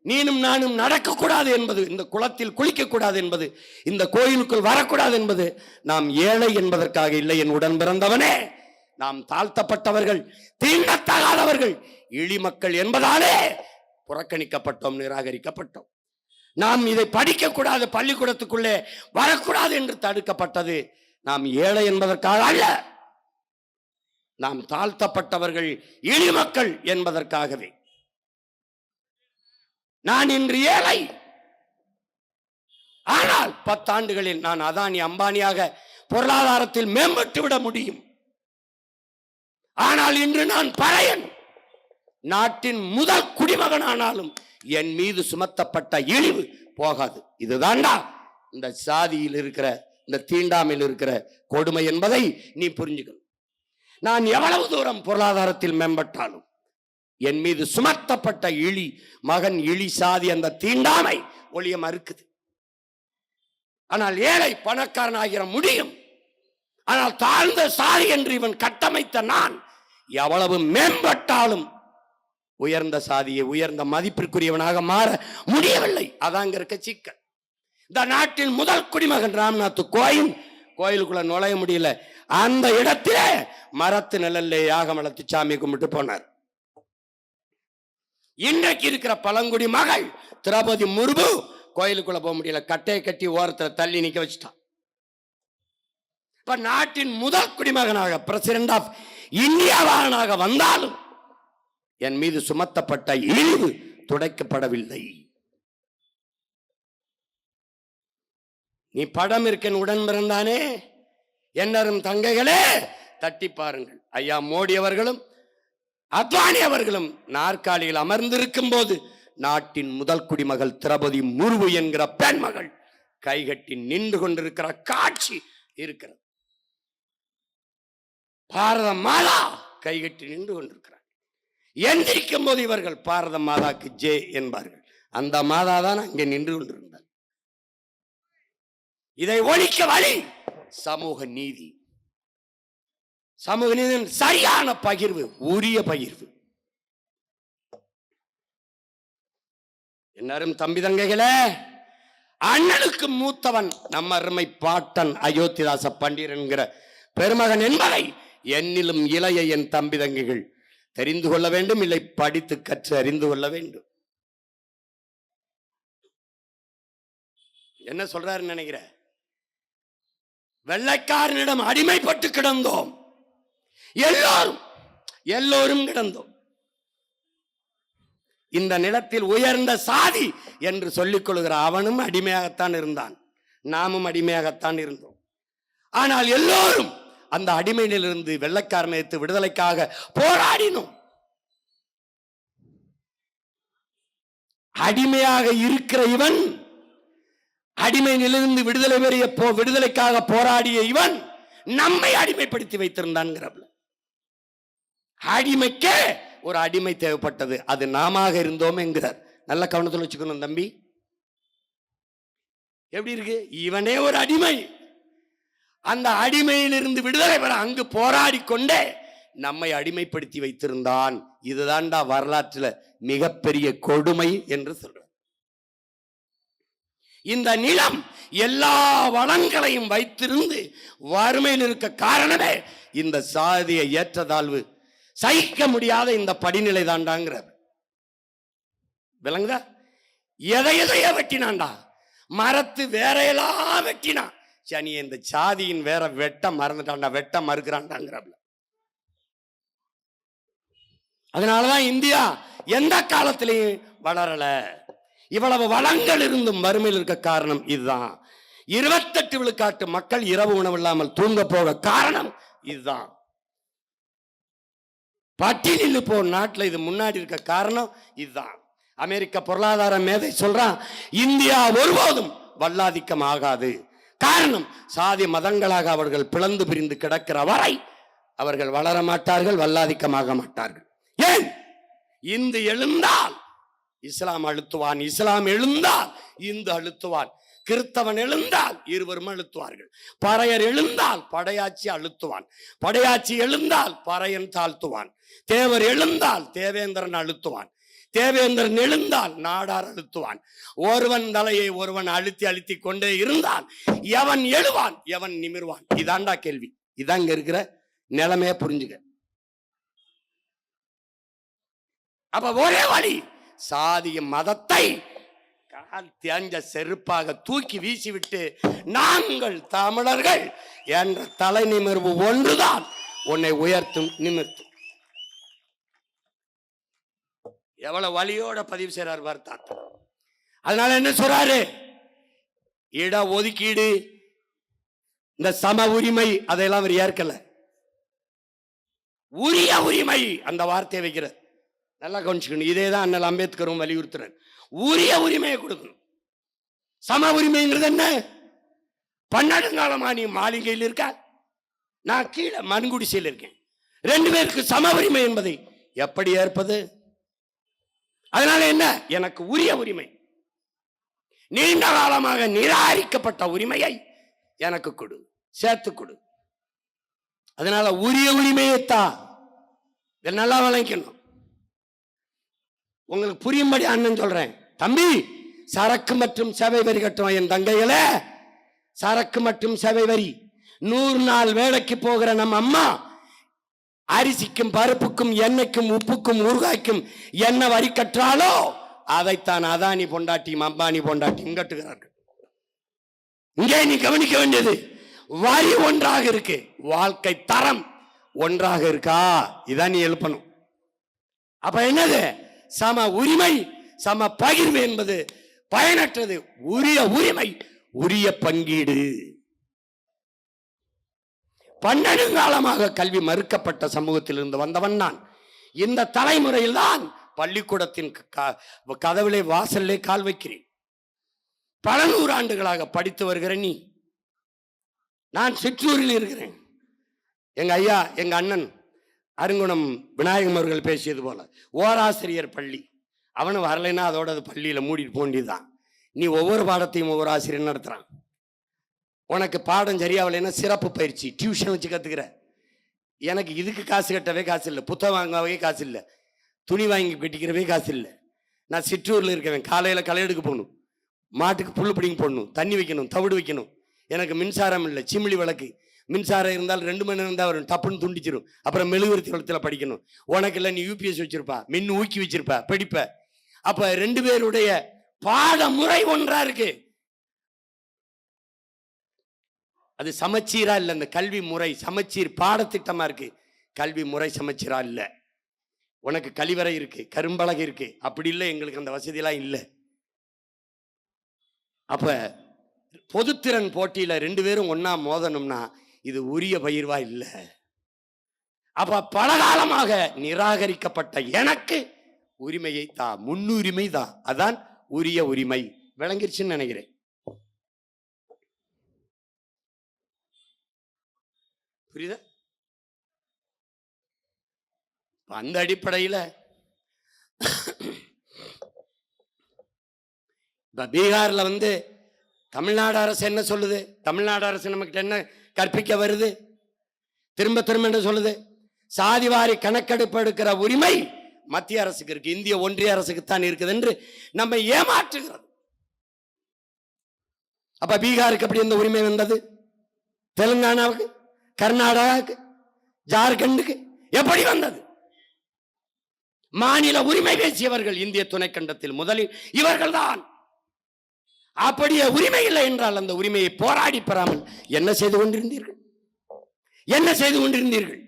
நீனும் நானும் நடக்கக்கூடாது என்பது, இந்த குளத்தில் குளிக்கக்கூடாது என்பது, இந்த கோயிலுக்குள் வரக்கூடாது என்பது நாம் ஏழை என்பதற்காக இல்லை. என் உடன் பிறந்தவனே, நாம் தாழ்த்தப்பட்டவர்கள், தீண்டத்தகாதவர்கள், இழிமக்கள் என்பதாலே புறக்கணிக்கப்பட்டோம், நிராகரிக்கப்பட்டோம். நாம் இதை படிக்கக்கூடாது, பள்ளிக்கூடத்துக்குள்ளே வரக்கூடாது என்று தடுக்கப்பட்டது நாம் ஏழை என்பதற்காக அல்ல, நாம் தாழ்த்தப்பட்டவர்கள், இழிமக்கள் என்பதற்காகவே. நான் இன்று ஏழை, ஆனால் 10 ஆண்டுகளில் நான் அதானி அம்பானியாக பொருளாதாரத்தில் மேம்பட்டு விட முடியும். ஆனால் இன்று நான் பறையன், நாட்டின் முதல் குடிமகனானாலும் என் மீது சுமத்தப்பட்ட இழிவு போகாது. இதுதான்டா இந்த சாதியில் இருக்கிற, இந்த தீண்டாமையில் இருக்கிற கொடுமை என்பதை நீ புரிஞ்சுக்கணும். நான் எவ்வளவு தூரம் பொருளாதாரத்தில் மேம்பட்டாலும் என் மீது சுமத்தப்பட்ட மகன் இழி சாதி, அந்த தீண்டாமை ஒளிய மறுக்குது. ஆனால் ஏழை பணக்காரன் ஆகிற முடியும். ஆனால் தாழ்ந்த சாதி என்று இவன் கட்டமைத்த நான் எவ்வளவு மேம்பட்டாலும் உயர்ந்த சாதியை, உயர்ந்த மதிப்பிற்குரியவனாக மாற முடியவில்லை. அதாங்க இருக்க சிக்கல். இந்த நாட்டின் முதல் குடிமகன் ராம்நாத் கோயிலுக்குள்ள நுழைய முடியல. அந்த இடத்திலே மரத்து நிழல்ல யாகம் வளர்த்து சாமி கும்பிட்டு போனார். இன்றைக்கு இருக்கிற பழங்குடி மகள் திரௌபதி முர்மு கோயிலுக்குள்ள போக முடியல, கட்டையை கட்டி ஓரத்துல தள்ளி நிக்க வச்சுட்டான். இப்ப நாட்டின் முதல் குடிமகனாக, பிரசிடென்ட் ஆஃப் இந்தியாவாக வந்தாலும் என் மீது சுமத்தப்பட்ட இழிவு துடைக்கப்படவில்லை. நீ படம் இருக்கேன் உடன் பிறந்தானே, என்னரும் தங்கைகளே தட்டி பாருங்கள். ஐயா மோடி அவர்களும் அத்வானி அவர்களும் நாற்காலியில் அமர்ந்திருக்கும் போது நாட்டின் முதல் குடிமகள் திரௌபதி முர்மு என்கிற பெண்மகள் கைகட்டி நின்று கொண்டிருக்கிற காட்சி இருக்கிறது. பாரத மாதா கைகட்டி நின்று கொண்டிருக்கிறார். எந்திரிக்கும் போது இவர்கள் பாரத மாதாக்கு ஜே என்பார்கள். அந்த மாதா தான் அங்கே நின்று கொண்டிருந்தார். இதை ஒழிக்க வழி சமூக நீதி. சமூக நீதியின் சரியான பகிர்வு, உரிய பகிர்வு. எல்லாரும் தம்பி தங்கைகளே, அண்ணனுக்கு மூத்தவன் நம்ம அருமை பாட்டன் அயோத்திதாச பண்டிதர் என்கிற பெருமகன் என்பதை என்னிலும் இளைய என் தம்பி தங்கைகள் தெரிந்து கொள்ள வேண்டும், இல்லை படித்து கற்று அறிந்து கொள்ள வேண்டும். என்ன சொல்றாருன்னு நினைக்கிற? வெள்ளைக்காரனிடம் அடிமைப்பட்டு கிடந்தோம், எல்லோரும் கிடந்தோம். இந்த நிலத்தில் உயர்ந்த சாதி என்று சொல்லிக் கொள்கிற அவனும் அடிமையாகத்தான் இருந்தான், நாமும் அடிமையாகத்தான் இருந்தோம். ஆனால் எல்லோரும் அந்த அடிமையிலிருந்து வெள்ளைக்காரனை எடுத்து விடுதலைக்காக போராடினோம். அடிமையாக இருக்கிற இவன், அடிமையிலிருந்து விடுதலைக்காக போராடிய இவன் நம்மை அடிமைப்படுத்தி வைத்திருந்தான். அடிமைக்கே ஒரு அடிமை தேவைப்பட்டது, அது நாம இருந்தோம் என்கிறார். நல்ல கவனத்தில் வச்சுக்கணும் தம்பி. எப்படி இருக்கு? இவனே ஒரு அடிமை, அந்த அடிமையிலிருந்து விடுதலை பெற அங்கு போராடி கொண்டே நம்மை அடிமைப்படுத்தி வைத்திருந்தான். இதுதான்டா வரலாற்றில் மிகப்பெரிய கொடுமை என்று சொல்ற. இந்த நிலம் எல்லா வளங்களையும் வைத்திருந்து வறுமையில் இருக்க காரணமே இந்த சாதிய ஏற்றத்தாழ்வு, சகிக்க முடியாத இந்த படிநிலை தாண்டாங்கிறார். விளங்குதா? எதையோ வெட்டினான்டா, மரத்து வேறையெல்லாம் வெட்டினான். சனி இந்த சாதியின் வேற வெட்ட மறந்துட்டான்டா, வெட்ட மறுக்கிறான்டாங்கிறாப்ல. அதனாலதான் இந்தியா எந்த காலத்திலையும் வளரல. இவ்வளவு வளங்கள் இருந்தும் வறுமையில் இருக்க காரணம் இதுதான். 28 விழுக்காட்டு மக்கள் இரவு உணவு இல்லாமல் தூங்க போக காரணம் இதுதான். பட்டியலில் போ நாட்டில் இது முன்னாடி இருக்க காரணம் இதுதான். அமெரிக்க பொருளாதார மேதை சொல்றான், இந்தியா ஒருபோதும் வல்லாதிக்கம் ஆகாது. காரணம், சாதி மதங்களாக அவர்கள் பிளந்து பிரிந்து கிடக்கிற வரை அவர்கள் வளர மாட்டார்கள், வல்லாதிக்கமாக மாட்டார்கள். ஏன்? இந்து எழுந்தால் இஸ்லாம் அழுத்துவான், இஸ்லாம் எழுந்தால் இந்து அழுத்துவான், கிறிஸ்தவன் எழுந்தால் இருவரும் அழுத்துவார்கள், பறையர் எழுந்தால் படையாட்சி அழுத்துவான், படையாட்சி எழுந்தால் பறையன் தாழ்த்துவான், தேவர் எழுந்தால் தேவேந்திரன் அழுத்துவான், தேவேந்திரன் எழுந்தால் நாடார் அழுத்துவான். ஒருவன் தலையை ஒருவன் அழுத்தி அழுத்தி கொண்டே இருந்தால் எவன் எழுவான், எவன் நிமிர்வான்? இதாண்டா கேள்வி. இதாங்க இருக்கிற நிலைமைய புரிஞ்சுக்க. அப்ப ஒரே வழி, சாதிய மதத்தை கால் தேஞ்ச செருப்பாக தூக்கி வீசிவிட்டு நாங்கள் தமிழர்கள் என்ற தலை நிமிர்வு ஒன்றுதான் உன்னை உயர்த்தும், நிமிர்த்தும். எவ்வளவு வழியோட பதிவு செய்றார் பார்த்தார். அதனால என்ன சொல்றாரு? இட ஒதுக்கீடு, இந்த சம உரிமை, அதையெல்லாம் அவர் ஏற்கல. உரிய உரிமை அந்த வார்த்தையை வைக்கிற நல்லா கவனிச்சுக்கணும். இதே தான் அண்ணல் அம்பேத்கரும் வலியுறுத்துறார். உரிய உரிமையை கொடுக்கணும். சம உரிமைங்கிறது என்ன? பன்னெடுங்காலமா நீ மாளிகையில் இருக்க, நான் கீழே மண்குடிசையில் இருக்கேன், 2 பேருக்கு சம உரிமை என்பதை எப்படி ஏற்பது? அதனால என்ன? எனக்கு உரிய உரிமை, நீண்ட காலமாக நிராகரிக்கப்பட்ட உரிமையை எனக்கு கொடு, சேர்த்து கொடு. அதனால உரிய உரிமையைத்தான். நல்லா விளக்கணும். உங்களுக்கு புரியும்படி அண்ணன் சொல்றேன். தம்பி, சரக்கு மற்றும் சேவை வரி கட்டும் என் தங்கைகளே, சரக்கு மற்றும் சேவை வரி 100 நாள் வேலைக்கு போகிற நம்ம அம்மா அரிசிக்கும் பருப்புக்கும் எண்ணெய்க்கும் உப்புக்கும் ஊறுகாய்க்கும் என்ன வரி கற்றாலோ அதைத்தான் அதானி பொண்டாட்டியும் அம்பானி பொண்டாட்டியும் கட்டுகிறார்கள். இங்கே நீ கவனிக்க வேண்டியது, வரி ஒன்றாக இருக்கு, வாழ்க்கை தரம் ஒன்றாக இருக்கா? இதான் நீ எழுப்பணும். அப்ப என்னது? சம உரிமை, சம பகிர்வு என்பது பயனற்றது. உரிய உரிமை, உரிய பங்கீடு. பன்னெடுங்காலமாக கல்வி மறுக்கப்பட்ட சமூகத்தில் இருந்து வந்தவன் நான். இந்த தலைமுறையில் தான் பள்ளிக்கூடத்தின் கதவிலே வாசல்லே கால் வைக்கிறேன். பல 100 ஆண்டுகளாக படித்து வருகிற நீ, நான் சிற்றூரில் இருக்கிறேன். எங்க ஐயா, எங்க அண்ணன் அருங்குணம் விநாயகம் அவர்கள் பேசியது போல ஓராசிரியர் பள்ளி, அவனு வரலைன்னா அதோட அது பள்ளியில மூடிட்டு போண்டிதான். நீ ஒவ்வொரு பாடத்தையும் ஒவ்வொரு ஆசிரியர் நடத்துறான். உனக்கு பாடம் சரியாகலைன்னா சிறப்பு பயிற்சி டியூஷன் வச்சு கத்துக்கிற. எனக்கு இதுக்கு காசு கட்டவே காசு இல்லை, புத்தகம் வாங்கவே காசு இல்லை, துணி வாங்கி கட்டிக்கிறவே காசு இல்லை. நான் சிற்றூரில் இருக்கவேன், காலையில் களை எடுக்க போகணும், மாட்டுக்கு புல்லு பிடிங்க போடணும், தண்ணி வைக்கணும், தவிடு வைக்கணும். எனக்கு மின்சாரம் இல்லை, சிமிழி விளக்கு. மின்சாரம் இருந்தால் 2 மணி நேரம் தான் வரும், டப்புன்னு துண்டிச்சிடும். அப்புறம் மெழுகுவர்த்தி வளத்தில் படிக்கணும். உனக்கு இல்லை, நீ யூபிஎஸ் வச்சிருப்பா, மின் ஊக்கி வச்சிருப்பா, படிப்ப. அப்ப 2 பேருடைய பாட முறை ஒன்றா இருக்கு. அது சமச்சீரா இல்லை. அந்த கல்வி முறை சமச்சீர் பாடத்திட்டமா இருக்கு, கல்வி முறை சமச்சீரா இல்லை. உனக்கு கழிவறை இருக்கு, கரும்பலகை இருக்கு, அப்படி இல்லை. எங்களுக்கு அந்த வசதியெல்லாம் இல்லை. அப்ப பொதுத்திறன் போட்டியில 2 பேரும் ஒன்னா மோதணும்னா இது உரிய பயிர்வா இல்லை. அப்ப பலகாலமாக நிராகரிக்கப்பட்ட எனக்கு உரிமையை தான், முன்னுரிமை தான், அதான் உரிய உரிமை. விளங்கிருச்சுன்னு நினைக்கிறேன். புரியுதா? அந்த அடிப்படையில் பீகார்ல தமிழ்நாடு அரசு என்ன சொல்லுது? தமிழ்நாடு அரசு நமக்கு என்ன கற்பிக்க வருது? திரும்ப திரும்ப என்ன சொல்லுது? சாதிவாரி கணக்கெடுப்பு எடுக்கிற உரிமை மத்திய அரசுக்கு இருக்கு, இந்திய ஒன்றிய அரசுக்கு தான் இருக்குது என்று நம்ம ஏமாற்றுகிறது. அப்ப பீகாருக்கு எப்படி இந்த உரிமை வந்தது? தெலுங்கானாவுக்கு, கர்நாடகாவுக்கு, ஜார்க்கண்டுக்கு எப்படி வந்தது? மாநில உரிமை பேசியவர்கள் இந்திய துணைக்கண்டத்தில் முதலில் இவர்கள் தான். அப்படியே உரிமை இல்லை என்றால் அந்த உரிமையை போராடி பெறாமல் என்ன செய்து கொண்டிருந்தீர்கள்? என்ன செய்து கொண்டிருந்தீர்கள்?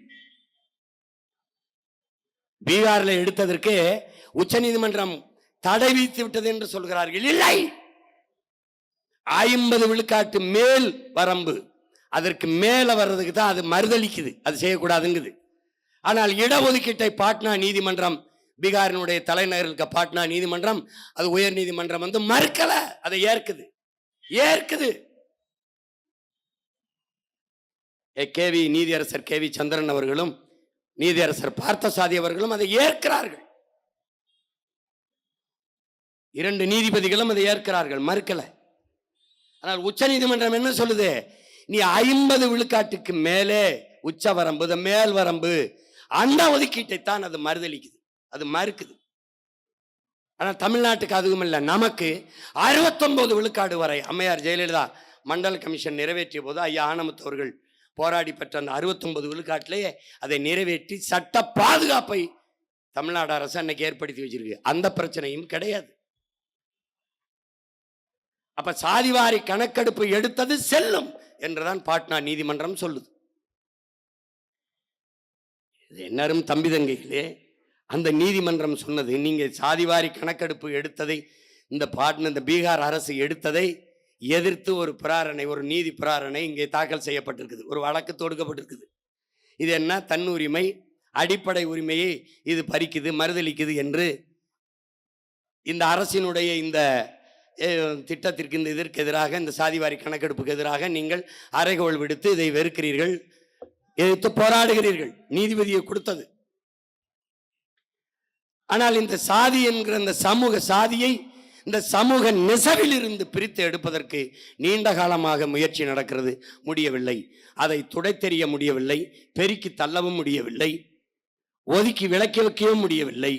பீகாரில் எடுத்ததற்கு உச்ச நீதிமன்றம் தடை விதித்து விட்டது என்று சொல்கிறார்கள். இல்லை, 50 விழுக்காட்டு மேல் வரம்பு, அதற்கு மேல வர்றதுக்கு தான் அது மறுதளிக்குது, அது செய்யக்கூடாதுங்குது. ஆனால் இடஒதுக்கீட்டை பாட்னா நீதிமன்றம், பீகாரினுடைய தலைநகர் இருக்க பாட்னா நீதிமன்றம், அது உயர் நீதிமன்றம் மறுக்கல, அதை ஏற்குது. கேவி நீதியரசர் கேவி சந்திரன் அவர்களும் நீதியரசர் பார்த்தசாதி அவர்களும் அதை ஏற்கிறார்கள். 2 நீதிபதிகளும் அதை ஏற்கிறார்கள், மறுக்கல. ஆனால் உச்ச நீதிமன்றம் என்ன சொல்லுது? நீ 50 விழுக்காட்டுக்கு மேலே உச்ச வரம்பு, மேல் வரம்பு, அந்த ஒதுக்கீட்டை தான் அது மறுதளிக்குது, அது மறுக்குது. ஆனால் தமிழ்நாட்டுக்கு அதுவும் இல்லை. நமக்கு 69 விழுக்காடு வரை அம்மையார் ஜெயலலிதா மண்டல கமிஷன் நிறைவேற்றிய போது ஐயா ஆனமுத்து அவர்கள் போராடி பெற்ற அந்த 69 விழுக்காட்டிலேயே அதை நிறைவேற்றி சட்ட பாதுகாப்பை தமிழ்நாடு அரசு அன்னைக்கு ஏற்படுத்தி வச்சிருக்கு. அந்த பிரச்சனையும் கிடையாது. அப்ப சாதிவாரி கணக்கெடுப்பு எடுத்தது செல்லும் என்றுதான் பாட்னா நீதிமன்றம் சொல்லுது. என்னரும் தம்பி தங்கைகளே, அந்த நீதிமன்றம் சொன்னது, நீங்க சாதிவாரி கணக்கெடுப்பு எடுத்ததை, இந்த பீகார் அரசு எடுத்ததை எதிர்த்து ஒரு பிராரணை, ஒரு நீதி பிராரணை இங்கே தாக்கல் செய்யப்பட்டிருக்குது, ஒரு வழக்கு தொடுக்கப்பட்டிருக்குது. இது என்ன? தன்னுரிமை, அடிப்படை உரிமையை இது பறிக்குது, மறுதளிக்குது என்று இந்த அரசினுடைய இந்த திட்டத்திற்கு, இந்த இதற்கு எதிராக, இந்த சாதிவாரி கணக்கெடுப்புக்கு எதிராக நீங்கள் அறைகோள் விடுத்து இதை வெறுக்கிறீர்கள், எதிர்த்து போராடுகிறீர்கள். நீதிபதியை கொடுத்தது. ஆனால் இந்த சாதி என்கிற இந்த சமூக சாதியை இந்த சமூக நெசவில் இருந்து பிரித்து எடுப்பதற்கு நீண்ட காலமாக முயற்சி நடக்கிறது, முடியவில்லை. அதை துடைத்தெறிய முடியவில்லை, பெருக்கி தள்ளவும் முடியவில்லை, ஒதுக்கி விலக்கி வைக்கவும் முடியவில்லை.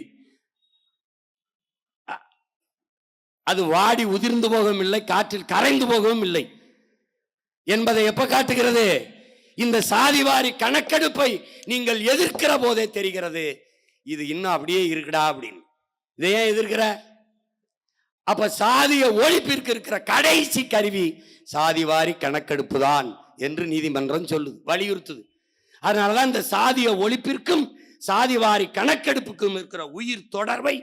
அது வாடி உதிர்ந்து போகவும் இல்லை, காற்றில் கரைந்து போகவும் இல்லை என்பதை எப்ப காட்டுகிறது? இந்த சாதிவாரி கணக்கெடுப்பை நீங்கள் எதிர்க்கிற போதே தெரிகிறது, இது இன்னும் அப்படியே இருக்குடா அப்படின்னு. இதை ஏன் எதிர்க்கிற? அப்ப சாதிய ஒழிப்பிற்கு இருக்கிற கடைசி கருவி சாதிவாரி கணக்கெடுப்பு தான் என்று நீதிமன்றம் சொல்லுது, வலியுறுத்துது. அதனாலதான் இந்த சாதிய ஒழிப்பிற்கும் சாதிவாரி கணக்கெடுப்புக்கும் இருக்கிற உயிர் தொடர்பை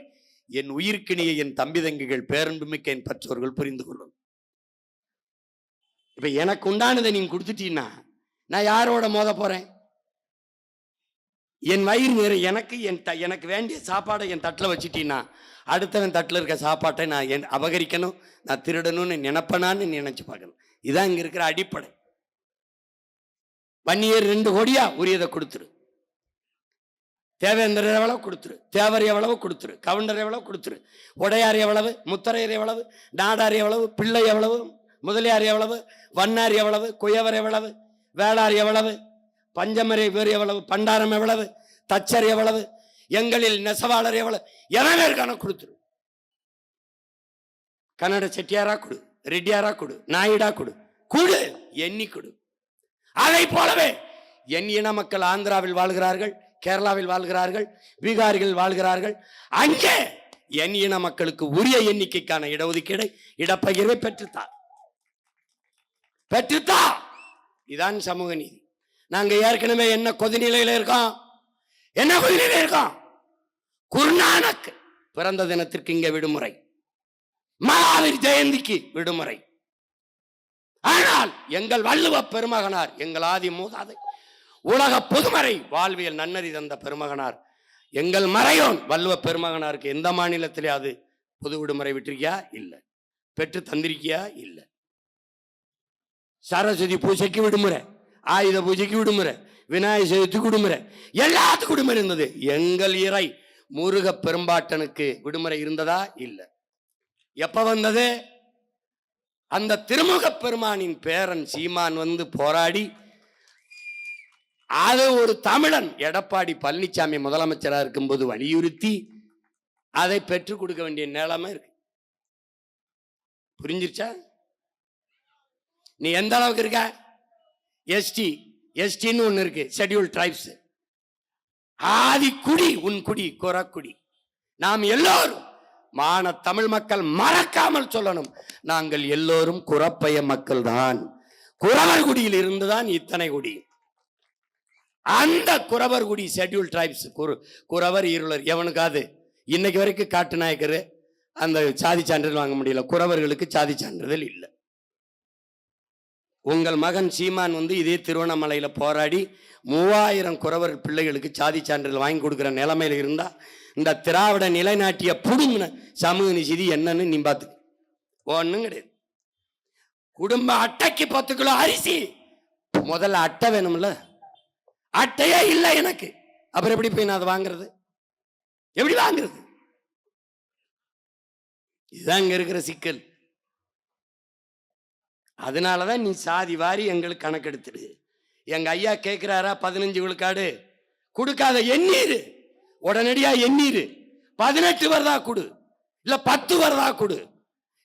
என் உயிர்க்கினிய என் தம்பி தங்கிகள், பேரன்புமிக்க என் பெற்றோர்கள் புரிந்து கொள்ளும். இப்ப எனக்கு உண்டானதை நீங்க கொடுத்துட்டீங்கன்னா நான் யாரோட மோத போறேன்? என் வயிறு நிறை, எனக்கு வேண்டிய சாப்பாடை என் தட்டில் வச்சுட்டீங்கன்னா அடுத்தவன் தட்டில் இருக்க சாப்பாட்டை நான் அபகரிக்கணும், நான் திருடணும்னு நினைப்பனான்னு நினைச்சு பார்க்கணும். இதான் இங்க இருக்கிற அடிப்படை. வன்னியர் 2 கோடியா உரியதை கொடுத்துரு. தேவேந்திரர் எவ்வளவு கொடுத்துரு, தேவர் எவ்வளவு கொடுத்துரு, கவுண்டர் எவ்வளவு கொடுத்துரு, உடையார் எவ்வளவு, முத்தரையர் எவ்வளவு, நாடார் எவ்வளவு, பிள்ளை எவ்வளவு, முதலியார் எவ்வளவு, வண்ணார் எவ்வளவு, குயவர் எவ்வளவு, வேளார் எவ்வளவு, பஞ்சமரை வேறு எவ்வளவு, பண்டாரம் எவ்வளவு, தச்சர் எவ்வளவு, எங்களில் நெசவாளர் எவ்வளவு, எவனே கணக்கு கொடுத்துரு. கன்னட செட்டியாரா கொடு, ரெட்டியாரா கொடு, நாயுடா கொடு, கொடு, எண்ணி கொடு. அதை போலவே என் இன மக்கள் ஆந்திராவில் வாழ்கிறார்கள், கேரளாவில் வாழ்கிறார்கள், பீகாரிகள் வாழ்கிறார்கள். அங்கே என் இன மக்களுக்கு உரிய எண்ணிக்கைக்கான இடஒதுக்கீடை, இடப்பகிர்வை பெற்றுத்தான். இதான் சமூக நீதி. நாங்க ஏற்கனவே என்ன கொதிநிலையில இருக்கோம், என்ன கொதிநிலையில இருக்கோம்? குருநானக் பிறந்த தினத்திற்கு இங்க விடுமுறை, மகாவீர் ஜெயந்திக்கு விடுமுறை. ஆனால் எங்கள் வள்ளுவ பெருமகனார், எங்கள் ஆதி மூதாதை, உலக பொதுமறை வாழ்வியல் நன்னறி தந்த பெருமகனார், எங்கள் மறையோன் வள்ளுவ பெருமகனாருக்கு எந்த மாநிலத்திலே அது பொது விடுமுறை விட்டிருக்கியா? இல்ல. பெற்று தந்திருக்கியா? இல்ல. சரஸ்வதி பூஜைக்கு விடுமுறை, ஆயுத பூஜைக்கு விடுமுறை, விநாயகர் சதுர்த்திக்கு விடுமுறை, எல்லாத்துக்கும் விடுமுறை இருந்தது. எங்கள் இறை முருக பெரும்பாட்டனுக்கு விடுமுறை இருந்ததா? இல்ல. எப்ப வந்தது? அந்த திருமுக பெருமானின் பேரன் சீமான் வந்து போராடி, அது ஒரு தமிழன் எடப்பாடி பழனிசாமி முதலமைச்சராக இருக்கும்போது வலியுறுத்தி அதை பெற்றுக் கொடுக்க வேண்டிய நிலைமை இருக்கு. புரிஞ்சிருச்சா? நீ எந்த அளவுக்கு இருக்க? எஸ்டின்னு ஒண்ணு இருக்கு, ஷெட்யூல் டிரைப்ஸ். ஆதி குடி உன் குடி, குறக்குடி. நாம் எல்லோரும் மான தமிழ் மக்கள் மறக்காமல் சொல்லணும், நாங்கள் எல்லோரும் குறப்பைய மக்கள் தான். குறவர் குடியில் இருந்துதான் இத்தனை குடி. அந்த குறவர் குடி ஷெட்யூல் டிரைப்ஸ், குறவர் இருளர் எவனுக்காது இன்னைக்கு வரைக்கும் காட்டு நாயக்கர் அந்த சாதி சான்றிதழ் வாங்க முடியல. குறவர்களுக்கு சாதி சான்றிதழ் இல்லை. உங்கள் மகன் சீமான் வந்து இதே திருவண்ணாமலையில போராடி 3000 குறவர் பிள்ளைகளுக்கு சாதி சான்றிதழ் வாங்கி கொடுக்குற நிலைமையில இருந்தா, இந்த திராவிட நிலைநாட்டிய புடுங்கின சமூக நிதி என்னன்னு நீ பார்த்து ஒன்றும் கிடையாது. குடும்ப அட்டைக்கு 10 கிலோ அரிசி, முதல்ல அட்டை வேணும்ல, அட்டையே இல்லை எனக்கு, அப்புறம் எப்படி போய் நான் அதை வாங்குறது? எப்படி வாங்குறது? இதுதான் இங்க இருக்கிற சிக்கல். அதனாலதான் நீ சாதி வாரி எங்களுக்கு கணக்கெடுத்துடு. எங்க ஐயா கேட்கிறாரா 15 விழுக்காடு கொடுக்காத, எண்ணீரு, உடனடியா எண்ணீரு. 18 வருதா கொடு, இல்ல 10 வருதா கொடு,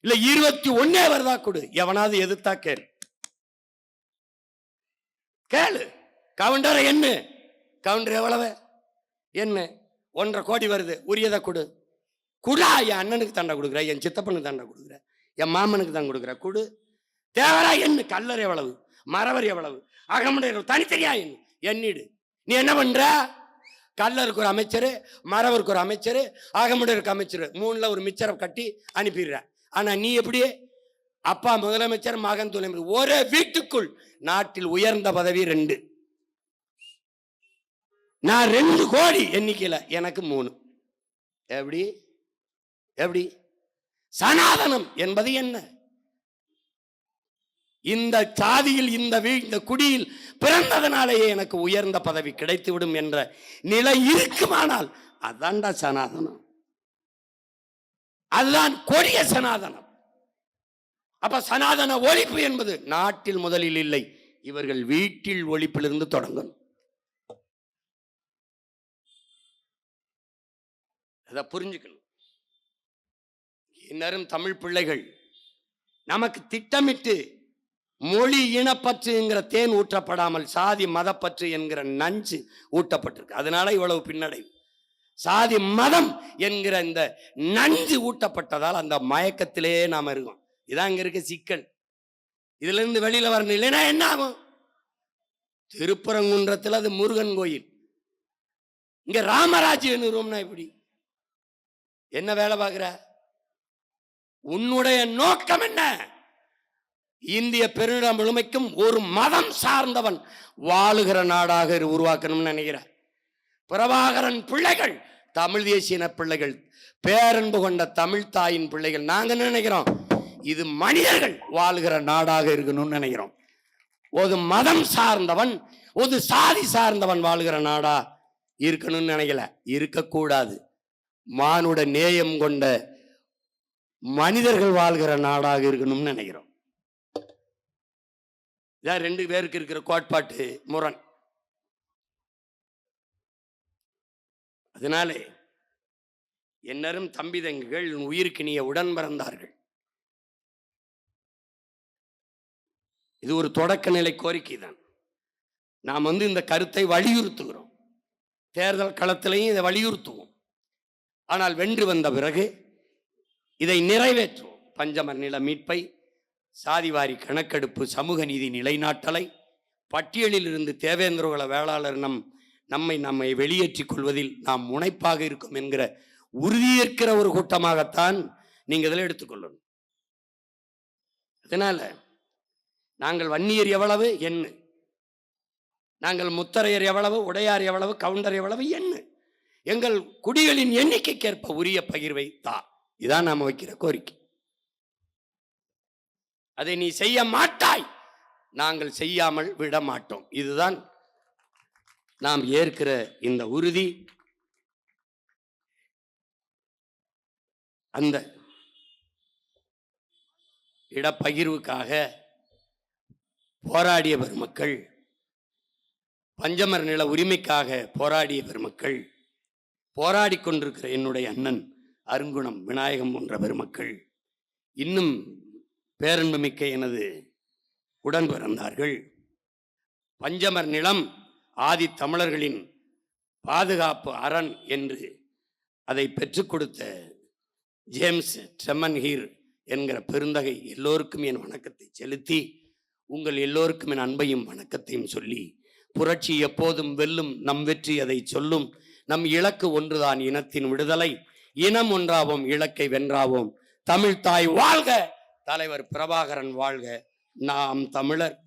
இல்ல 21 வருதா கொடு. எவனாவது எதிர்த்தா கேளு, கேளு. கவுண்டர் என்ன, கவுண்டர் எவ்வளவு என்ன? 1.5 கோடி வருது, உரியதை கொடு. குடா, என் அண்ணனுக்கு தண்டை கொடுக்குற, என் சித்தப்பனுக்கு தண்டை கொடுக்குற, என் மாமனுக்கு தான் கொடுக்குற, கொடு. தேவரா என்ன? கல்லர் எவ்வளவு, மறவர் எவ்வளவு, அகமுடையர் தனித்தனியா எண்ணிடு. நீ என்ன பண்ற? கல்லருக்கு ஒரு அமைச்சர், மறவருக்கு ஒரு அமைச்சர், அகமுடையருக்கு அமைச்சர், 3ல ஒரு மிச்சரை கட்டி அனுப்பிடுற. ஆனா நீ எப்படி? அப்பா முதலமைச்சர், மகன் துணை, ஒரே வீட்டுக்குள் நாட்டில் உயர்ந்த பதவி 2. நான் 2 கோடி எண்ணிக்கையில, எனக்கு 3. எப்படி? எப்படி? சனாதனம் என்பது என்ன? இந்த சாதியில், இந்த குடியில் பிறந்ததனாலேயே எனக்கு உயர்ந்த பதவி கிடைத்துவிடும் என்ற நிலை இருக்குமானால் அதான்டா சனாதனம். அதுதான் கொடிய சனாதனம். அப்ப சனாதன ஒழிப்பு என்பது நாட்டில் முதலில் இல்லை, இவர்கள் வீட்டில் ஒழிப்பிலிருந்து தொடங்கணும். அதை புரிஞ்சுக்கணும். இன்னரும் தமிழ் பிள்ளைகள் நமக்கு திட்டமிட்டு மொழி இனப்பற்றுங்கிற தேன் ஊற்றப்படாமல் சாதி மதப்பற்று என்கிற நஞ்சு ஊட்டப்பட்டிருக்கு. அதனால இவ்வளவு பின்னடைவு. சாதி மதம் என்கிற இந்த நஞ்சு ஊட்டப்பட்டதால் அந்த மயக்கத்திலே நாம இருக்கோம். இதான் இங்க இருக்க சிக்கல். இதுல இருந்து வெளியில வரணும். இல்லைன்னா என்ன ஆகும்? திருப்பரங்குன்றத்தில் அது முருகன் கோயில், இங்க ராமராஜ்யம் நிறுவனம்னா எப்படி? என்ன வேலை பார்க்கிற? உன்னுடைய நோக்கம் என்ன? இந்திய பெருநில முழுமைக்கும் ஒரு மதம் சார்ந்தவன் வாழுகிற நாடாக உருவாக்கணும்னு நினைக்கிறார். பிரபாகரன் பிள்ளைகள் தமிழ் தேசிய பிள்ளைகள், பேரன்பு கொண்ட தமிழ் தாயின் பிள்ளைகள். நாங்க நினைக்கிறோம் இது மனிதர்கள் வாழுகிற நாடாக இருக்கணும்னு நினைக்கிறோம். ஒரு மதம் சார்ந்தவன், ஒரு சாதி சார்ந்தவன் வாழுகிற நாடா இருக்கணும்னு நினைக்கல, இருக்கக்கூடாது. மானுட நேயம் கொண்ட மனிதர்கள் வாழ்கிற நாடாக இருக்கணும்னு நினைக்கிறோம். இதான் 2 பேருக்கு இருக்கிற கோட்பாட்டு முரண். அதனாலே என்னரும் தம்பி தங்கிகள் உயிர்க்கினிய உடன் பிறந்தார்கள். இது ஒரு தொடக்க நிலை கோரிக்கை தான். நாம் இந்த கருத்தை வலியுறுத்துகிறோம். தேர்தல் களத்திலையும் இதை வலியுறுத்துவோம். ஆனால் வென்று வந்த பிறகு இதை நிறைவேற்றுவோம். பஞ்சமர் நில மீட்பை, சாதிவாரி கணக்கெடுப்பு, சமூக நீதி நிலைநாட்டலை, பட்டியலில் இருந்து தேவேந்திரகுல வேளாளர் நம்மை வெளியேற்றிக் கொள்வதில் நாம் முனைப்பாக இருக்கும் என்கிற உறுதியேற்கிற ஒரு கூட்டமாகத்தான் நீங்க இதில் எடுத்துக்கொள்ளணும். அதனால நாங்கள் வன்னியர் எவ்வளவு எண்ணு, நாங்கள் முத்தரையர் எவ்வளவு, உடையார் எவ்வளவு, கவுண்டர் எவ்வளவு எண்ணு, எங்கள் குடிகளின் எண்ணிக்கைக்கேற்ப உரிய பகிர்வை தா. இதான் நாம வைக்கிற கோரிக்கை. அதை நீ செய்ய மாட்டாய், நாங்கள் செய்யாமல் விட மாட்டோம். இதுதான் நாம் ஏற்கிற இந்த உறுதி. அந்த இடப்பகிர்வுக்காக போராடிய பெருமக்கள், பஞ்சமர் நில உரிமைக்காக போராடிய பெருமக்கள், போராடி கொண்டிருக்கிற என்னுடைய அண்ணன் அருங்குணம் விநாயகம் போன்ற பெருமக்கள், இன்னும் பேரன்புமிக்க எனது உடன் பிறந்தார்கள். பஞ்சமர் நிலம் ஆதி தமிழர்களின் பாதுகாப்பு அரண் என்று அதை பெற்றுக் கொடுத்த ஜேம்ஸ் ட்ரெமன்ஹீர் என்கிற பெருந்தகை எல்லோருக்கும் என் வணக்கத்தை செலுத்தி, உங்கள் எல்லோருக்கும் என் அன்பையும் வணக்கத்தையும் சொல்லி, புரட்சி எப்போதும் வெல்லும், நம் வெற்றி அதை சொல்லும், நம் இலக்கு ஒன்றுதான், இனத்தின் விடுதலை, இனம் ஒன்றாவோம், இலக்கை வென்றாவோம், தமிழ் தாய் வாழ்க, தலைவர் பிரபாகரன் வாழ்க, நாம் தமிழர்.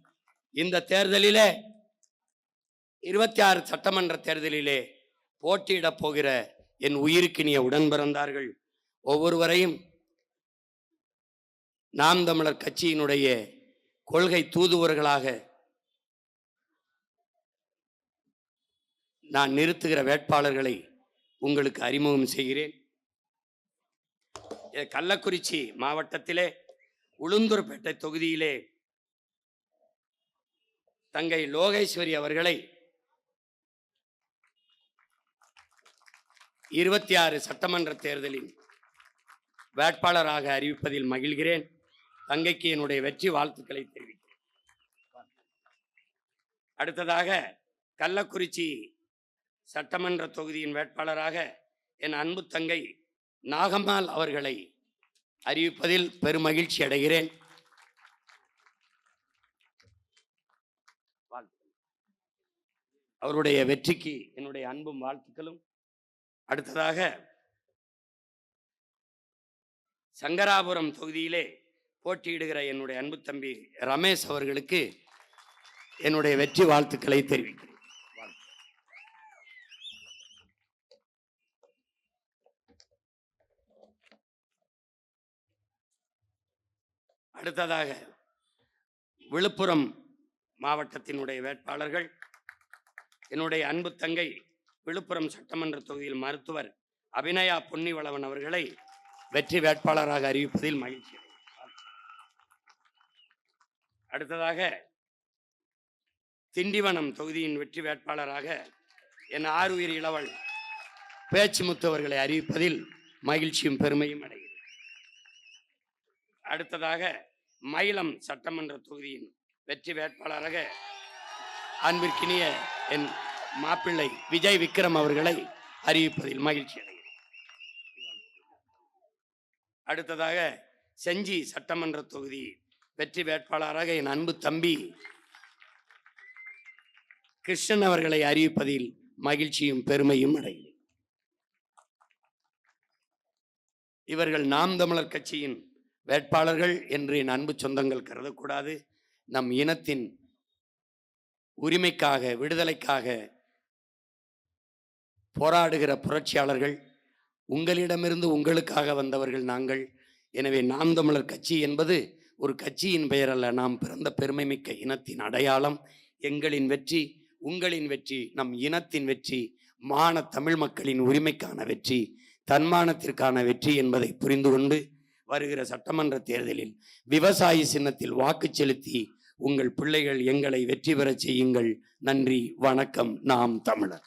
இந்த தேர்தலிலே 26 சட்டமன்ற தேர்தலிலே போட்டியிடப் போகிற என் உயிருக்கினிய உடன் பிறந்தார்கள் ஒவ்வொருவரையும் நாம் தமிழர் கட்சியினுடைய கொள்கை தூதுவர்களாக நான் நிறுத்துகிற வேட்பாளர்களை உங்களுக்கு அறிமுகம் செய்கிறேன். கள்ளக்குறிச்சி மாவட்டத்திலே உளுந்தூர்பேட்டை தொகுதியிலே தங்கை லோகேஸ்வரி அவர்களை 26 சட்டமன்ற தேர்தலில் வேட்பாளராக அறிவிப்பதில் மகிழ்கிறேன். தங்கைக்கு என்னுடைய வெற்றி வாழ்த்துக்களை தெரிவிக்கிறேன். அடுத்ததாக கள்ளக்குறிச்சி சட்டமன்ற தொகுதியின் வேட்பாளராக என் அன்பு தங்கை நாகம்மாள் அவர்களை அறிவிப்பதில் பெருமகிழ்ச்சி அடைகிறேன். அவருடைய வெற்றிக்கு என்னுடைய அன்பும் வாழ்த்துக்களும். அடுத்ததாக சங்கராபுரம் தொகுதியிலே போட்டியிடுகிற என்னுடைய அன்பு தம்பி ரமேஷ் அவர்களுக்கு என்னுடைய வெற்றி வாழ்த்துக்களை தெரிவிக்கிறேன். அடுத்ததாக விழுப்புரம் மாவட்டத்தினுடைய வேட்பாளர்கள் என்னுடைய அன்பு தங்கை விழுப்புரம் சட்டமன்ற தொகுதியில் மருத்துவர் அபிநயா பொன்னிவளவன் அவர்களை வெற்றி வேட்பாளராக அறிவிப்பதில் மகிழ்ச்சி. அடுத்ததாக திண்டிவனம் தொகுதியின் வெற்றி வேட்பாளராக என் ஆறுயிர் இளவல் பேச்சுமுத்து அவர்களை அறிவிப்பதில் மகிழ்ச்சியும் பெருமையும் அடைகிறேன். அடுத்ததாக மயிலம் சட்டமன்ற தொகுதியின் வெற்றி வேட்பாளராக அன்பிற்கினிய என் மாப்பிள்ளை விஜய் விக்ரம் அவர்களை அறிவிப்பதில் மகிழ்ச்சி அடைகிறேன். அடுத்ததாக செஞ்சி சட்டமன்ற தொகுதி வெற்றி வேட்பாளராக என் அன்பு தம்பி கிருஷ்ணன் அவர்களை அறிவிப்பதில் மகிழ்ச்சியும் பெருமையும் அடைகிறேன். இவர்கள் நாம் தமிழர் கட்சியின் வேட்பாளர்கள் என்று என் அன்பு சொந்தங்கள் கருதக்கூடாது. நம் இனத்தின் உரிமைக்காக, விடுதலைக்காக போராடுகிற புரட்சியாளர்கள், உங்களிடமிருந்து உங்களுக்காக வந்தவர்கள் நாங்கள். எனவே நாம் தமிழர் கட்சி என்பது ஒரு கட்சியின் பெயர் அல்ல, நாம் பிறந்த பெருமைமிக்க இனத்தின் அடையாளம். எங்களின் வெற்றி உங்களின் வெற்றி, நம் இனத்தின் வெற்றி, மான தமிழ் மக்களின் உரிமைக்கான வெற்றி, தன்மானத்திற்கான வெற்றி என்பதை புரிந்து கொண்டு வருகிற சட்டமன்ற தேர்தலில் விவசாயி சின்னத்தில் வாக்கு செலுத்தி உங்கள் பிள்ளைகள் எங்களை வெற்றி பெறச் செய்யுங்கள். நன்றி, வணக்கம். நாம் தமிழர்.